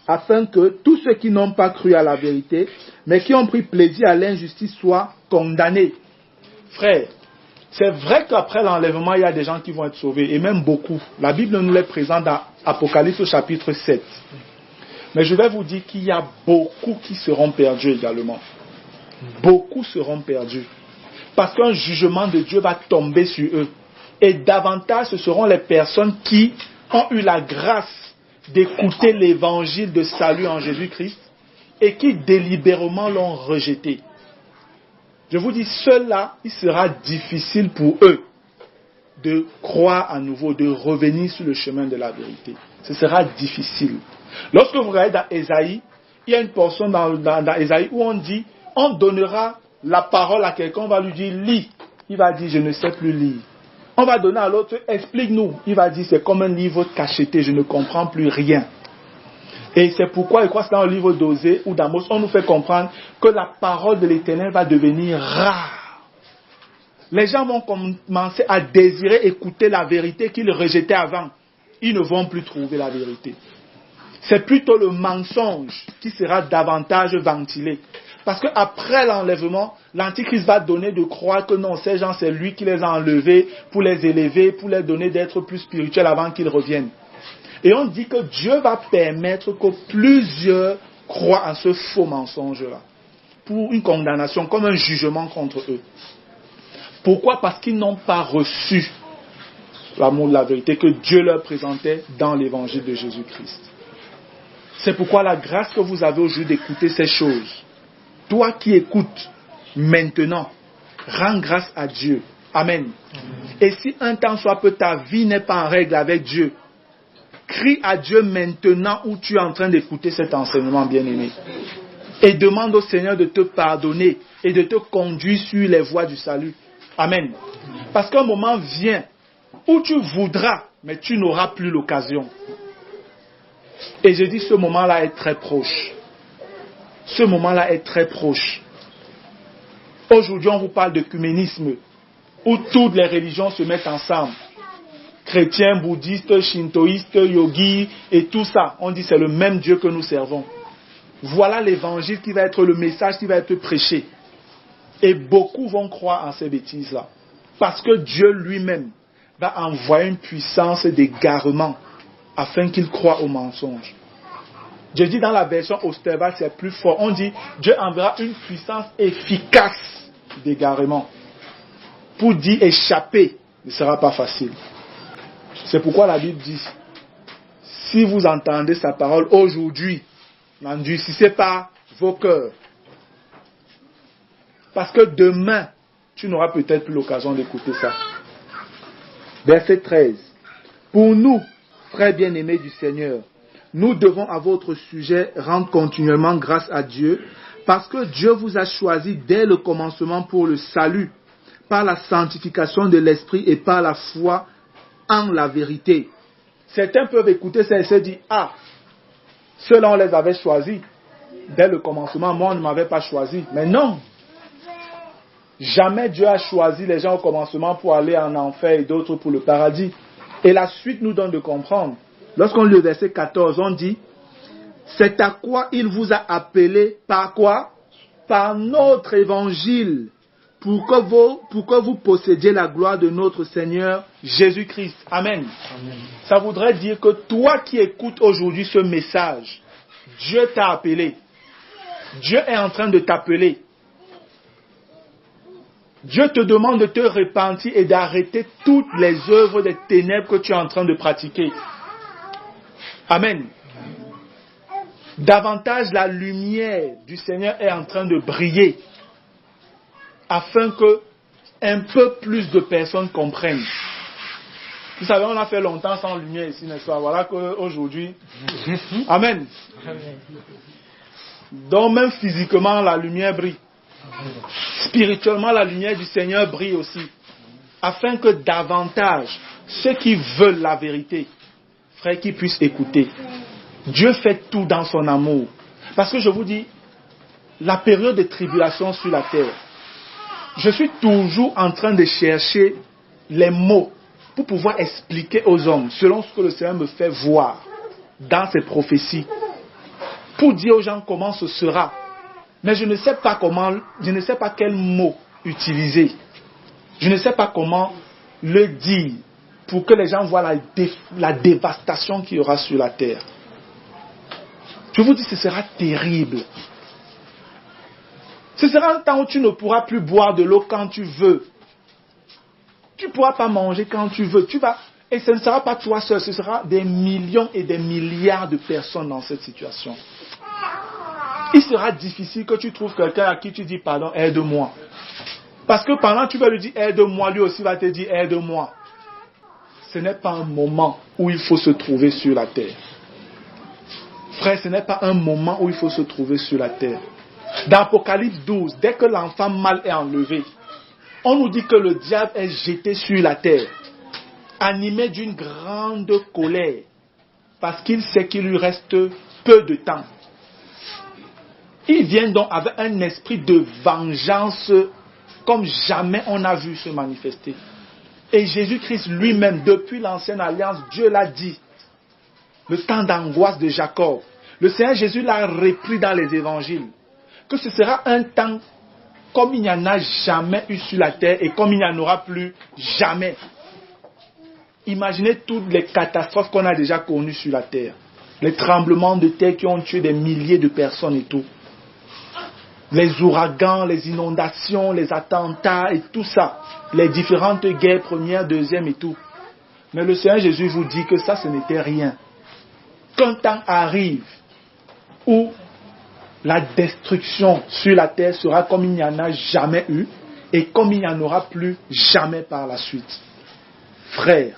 afin que tous ceux qui n'ont pas cru à la vérité, mais qui ont pris plaisir à l'injustice, soient condamnés. Frère, c'est vrai qu'après l'enlèvement, il y a des gens qui vont être sauvés, et même beaucoup. La Bible nous les présente dans Apocalypse au chapitre 7. Mais je vais vous dire qu'il y a beaucoup qui seront perdus également. Beaucoup seront perdus. Parce qu'un jugement de Dieu va tomber sur eux. Et davantage, ce seront les personnes qui ont eu la grâce d'écouter l'évangile de salut en Jésus-Christ et qui délibérément l'ont rejeté. Je vous dis, ceux-là, il sera difficile pour eux de croire à nouveau, de revenir sur le chemin de la vérité. Ce sera difficile. Lorsque vous regardez dans Ésaïe, il y a une portion dans Ésaïe où on dit, on donnera la parole à quelqu'un, on va lui dire, lis. Il va dire, je ne sais plus lire. On va donner à l'autre, explique-nous. Il va dire, c'est comme un livre cacheté, je ne comprends plus rien. Et c'est pourquoi, je crois que c'est dans le livre d'Osée ou d'Amos, on nous fait comprendre que la parole de l'Éternel va devenir rare. Les gens vont commencer à désirer écouter la vérité qu'ils rejetaient avant. Ils ne vont plus trouver la vérité. C'est plutôt le mensonge qui sera davantage ventilé. Parce qu'après l'enlèvement, l'Antichrist va donner de croire que non, ces gens, c'est lui qui les a enlevés pour les élever, pour les donner d'être plus spirituels avant qu'ils reviennent. Et on dit que Dieu va permettre que plusieurs croient en ce faux mensonge-là. Pour une condamnation, comme un jugement contre eux. Pourquoi? Parce qu'ils n'ont pas reçu l'amour de la vérité que Dieu leur présentait dans l'évangile de Jésus-Christ. C'est pourquoi la grâce que vous avez aujourd'hui d'écouter ces choses, toi qui écoutes maintenant, rends grâce à Dieu. Amen. Et si un temps soit peu ta vie n'est pas en règle avec Dieu, crie à Dieu maintenant où tu es en train d'écouter cet enseignement bien-aimé. Et demande au Seigneur de te pardonner et de te conduire sur les voies du salut. Amen. Parce qu'un moment vient où tu voudras, mais tu n'auras plus l'occasion. Et je dis, ce moment-là est très proche. Ce moment-là est très proche. Aujourd'hui, on vous parle d'œcuménisme, où toutes les religions se mettent ensemble. Chrétiens, bouddhistes, shintoïstes, yogis et tout ça. On dit c'est le même Dieu que nous servons. Voilà l'évangile qui va être le message qui va être prêché. Et beaucoup vont croire en ces bêtises-là. Parce que Dieu lui-même va envoyer une puissance d'égarement afin qu'ils croient au mensonge. Je dis dans la version Osterval, c'est plus fort. On dit Dieu enverra une puissance efficace d'égarement. Pour dire échapper ne sera pas facile. C'est pourquoi la Bible dit, si vous entendez sa parole aujourd'hui, n'endurcissez pas vos cœurs. Parce que demain, tu n'auras peut-être plus l'occasion d'écouter ça. Verset 13. Pour nous, frères bien-aimés du Seigneur, nous devons à votre sujet rendre continuellement grâce à Dieu, parce que Dieu vous a choisi dès le commencement pour le salut, par la sanctification de l'esprit et par la foi en la vérité. Certains peuvent écouter ça et se dire, ah, ceux-là on les avait choisis dès le commencement, moi on ne m'avait pas choisi. Mais non, jamais Dieu a choisi les gens au commencement pour aller en enfer et d'autres pour le paradis. Et la suite nous donne de comprendre. Lorsqu'on lit le verset 14, on dit, c'est à quoi il vous a appelé, par quoi? Par notre évangile, pour que vous possédiez la gloire de notre Seigneur Jésus-Christ. Amen. Amen. Ça voudrait dire que toi qui écoutes aujourd'hui ce message, Dieu t'a appelé. Dieu est en train de t'appeler. Dieu te demande de te repentir et d'arrêter toutes les œuvres des ténèbres que tu es en train de pratiquer. Amen. Davantage la lumière du Seigneur est en train de briller afin que un peu plus de personnes comprennent. Vous savez, on a fait longtemps sans lumière ici, n'est-ce pas? Voilà qu'aujourd'hui... Amen. Donc même physiquement, la lumière brille. Spirituellement, la lumière du Seigneur brille aussi. Afin que davantage, ceux qui veulent la vérité, frères, qu'ils puissent écouter. Dieu fait tout dans son amour. Parce que je vous dis, la période de tribulation sur la terre, je suis toujours en train de chercher les mots pour pouvoir expliquer aux hommes, selon ce que le Seigneur me fait voir dans ses prophéties, pour dire aux gens comment ce sera. Mais je ne sais pas quel mot utiliser. Je ne sais pas comment le dire pour que les gens voient la dévastation qu'il y aura sur la terre. Je vous dis, ce sera terrible. Ce sera un temps où tu ne pourras plus boire de l'eau quand tu veux. Tu ne pourras pas manger quand tu veux. Et ce ne sera pas toi seul, ce sera des millions et des milliards de personnes dans cette situation. Il sera difficile que tu trouves quelqu'un à qui tu dis pardon, aide-moi. Parce que pendant que tu vas lui dire aide-moi, lui aussi va te dire aide-moi. Ce n'est pas un moment où il faut se trouver sur la terre. Frère, ce n'est pas un moment où il faut se trouver sur la terre. Dans Apocalypse 12, dès que l'enfant mâle est enlevé, on nous dit que le diable est jeté sur la terre. animé d'une grande colère, parce qu'il sait qu'il lui reste peu de temps. Il vient donc avec un esprit de vengeance comme jamais on a vu se manifester. Et Jésus-Christ lui-même, depuis l'ancienne alliance, Dieu l'a dit. Le temps d'angoisse de Jacob. Le Seigneur Jésus l'a repris dans les évangiles. Que ce sera un temps comme il n'y en a jamais eu sur la terre et comme il n'y en aura plus jamais. Imaginez toutes les catastrophes qu'on a déjà connues sur la terre. Les tremblements de terre qui ont tué des milliers de personnes et tout. Les ouragans, les inondations, les attentats et tout ça. Les différentes guerres, première, deuxième et tout. Mais le Seigneur Jésus vous dit que ça, ce n'était rien. Qu'un temps arrive où la destruction sur la terre sera comme il n'y en a jamais eu et comme il n'y en aura plus jamais par la suite. Frères,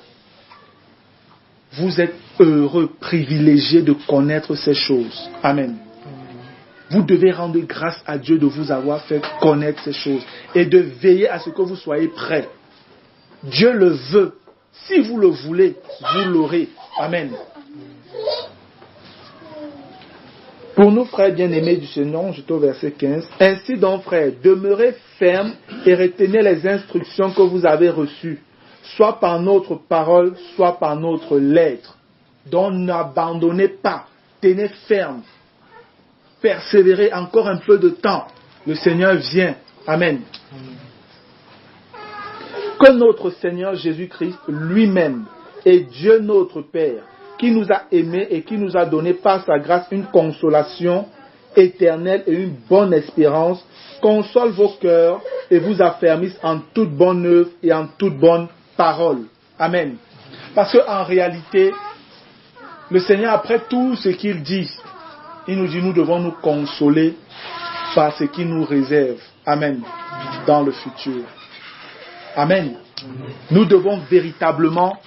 vous êtes heureux, privilégiés de connaître ces choses. Amen. Vous devez rendre grâce à Dieu de vous avoir fait connaître ces choses et de veiller à ce que vous soyez prêts. Dieu le veut. Si vous le voulez, vous l'aurez. Amen. Pour nous, frères bien-aimés du Seigneur, j'étais au verset 15. Ainsi donc, frères, demeurez fermes et retenez les instructions que vous avez reçues, soit par notre parole, soit par notre lettre. Donc n'abandonnez pas, tenez ferme. Persévérez encore un peu de temps. Le Seigneur vient. Amen. Que notre Seigneur Jésus-Christ lui-même et Dieu notre Père, qui nous a aimés et qui nous a donné par sa grâce une consolation éternelle et une bonne espérance, console vos cœurs et vous affermisse en toute bonne œuvre et en toute bonne parole. Amen. Parce qu'en réalité, le Seigneur, après tout ce qu'il dit, il nous dit, nous devons nous consoler par ce qu'il nous réserve. Amen. Dans le futur. Amen. Nous devons véritablement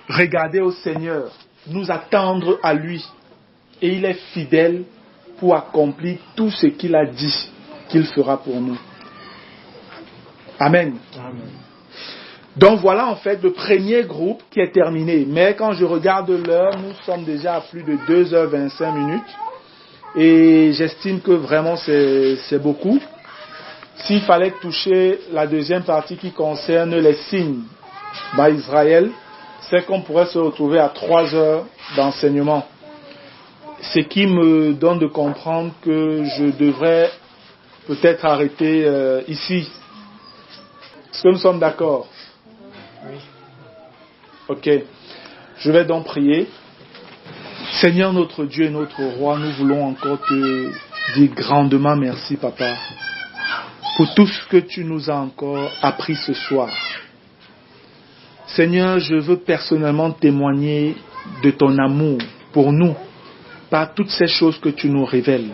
regarder au Seigneur, nous attendre à lui. Et il est fidèle pour accomplir tout ce qu'il a dit qu'il fera pour nous. Amen. Amen. Donc voilà en fait le premier groupe qui est terminé. Mais quand je regarde l'heure, nous sommes déjà à plus de 2h25. Et j'estime que vraiment c'est beaucoup. S'il fallait toucher la deuxième partie qui concerne les signes d'Israël, c'est qu'on pourrait se retrouver à 3 heures d'enseignement. Ce qui me donne de comprendre que je devrais peut-être arrêter ici. Est-ce que nous sommes d'accord? Oui. Ok. Je vais donc prier. Seigneur notre Dieu et notre Roi, nous voulons encore te dire grandement merci, Papa, pour tout ce que tu nous as encore appris ce soir. Seigneur, je veux personnellement témoigner de ton amour pour nous, par toutes ces choses que tu nous révèles.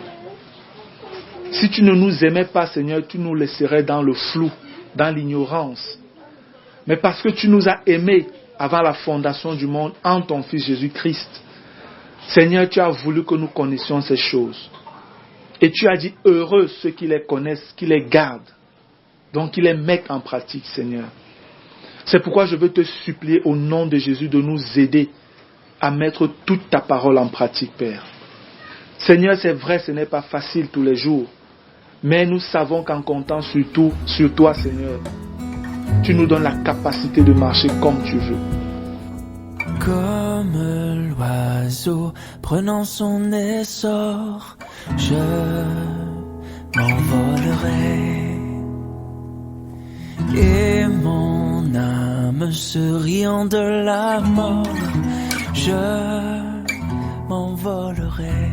Si tu ne nous aimais pas, Seigneur, tu nous laisserais dans le flou, dans l'ignorance. Mais parce que tu nous as aimés avant la fondation du monde en ton Fils Jésus-Christ, Seigneur, tu as voulu que nous connaissions ces choses. Et tu as dit, heureux ceux qui les connaissent, qui les gardent. Donc, qui les mettent en pratique, Seigneur. C'est pourquoi je veux te supplier au nom de Jésus de nous aider à mettre toute ta parole en pratique, Père. Seigneur, c'est vrai, ce n'est pas facile tous les jours. Mais nous savons qu'en comptant surtout sur toi, Seigneur, tu nous donnes la capacité de marcher comme tu veux. Comme l'oiseau prenant son essor, je m'envolerai. Et mon âme se riant de la mort, je m'envolerai.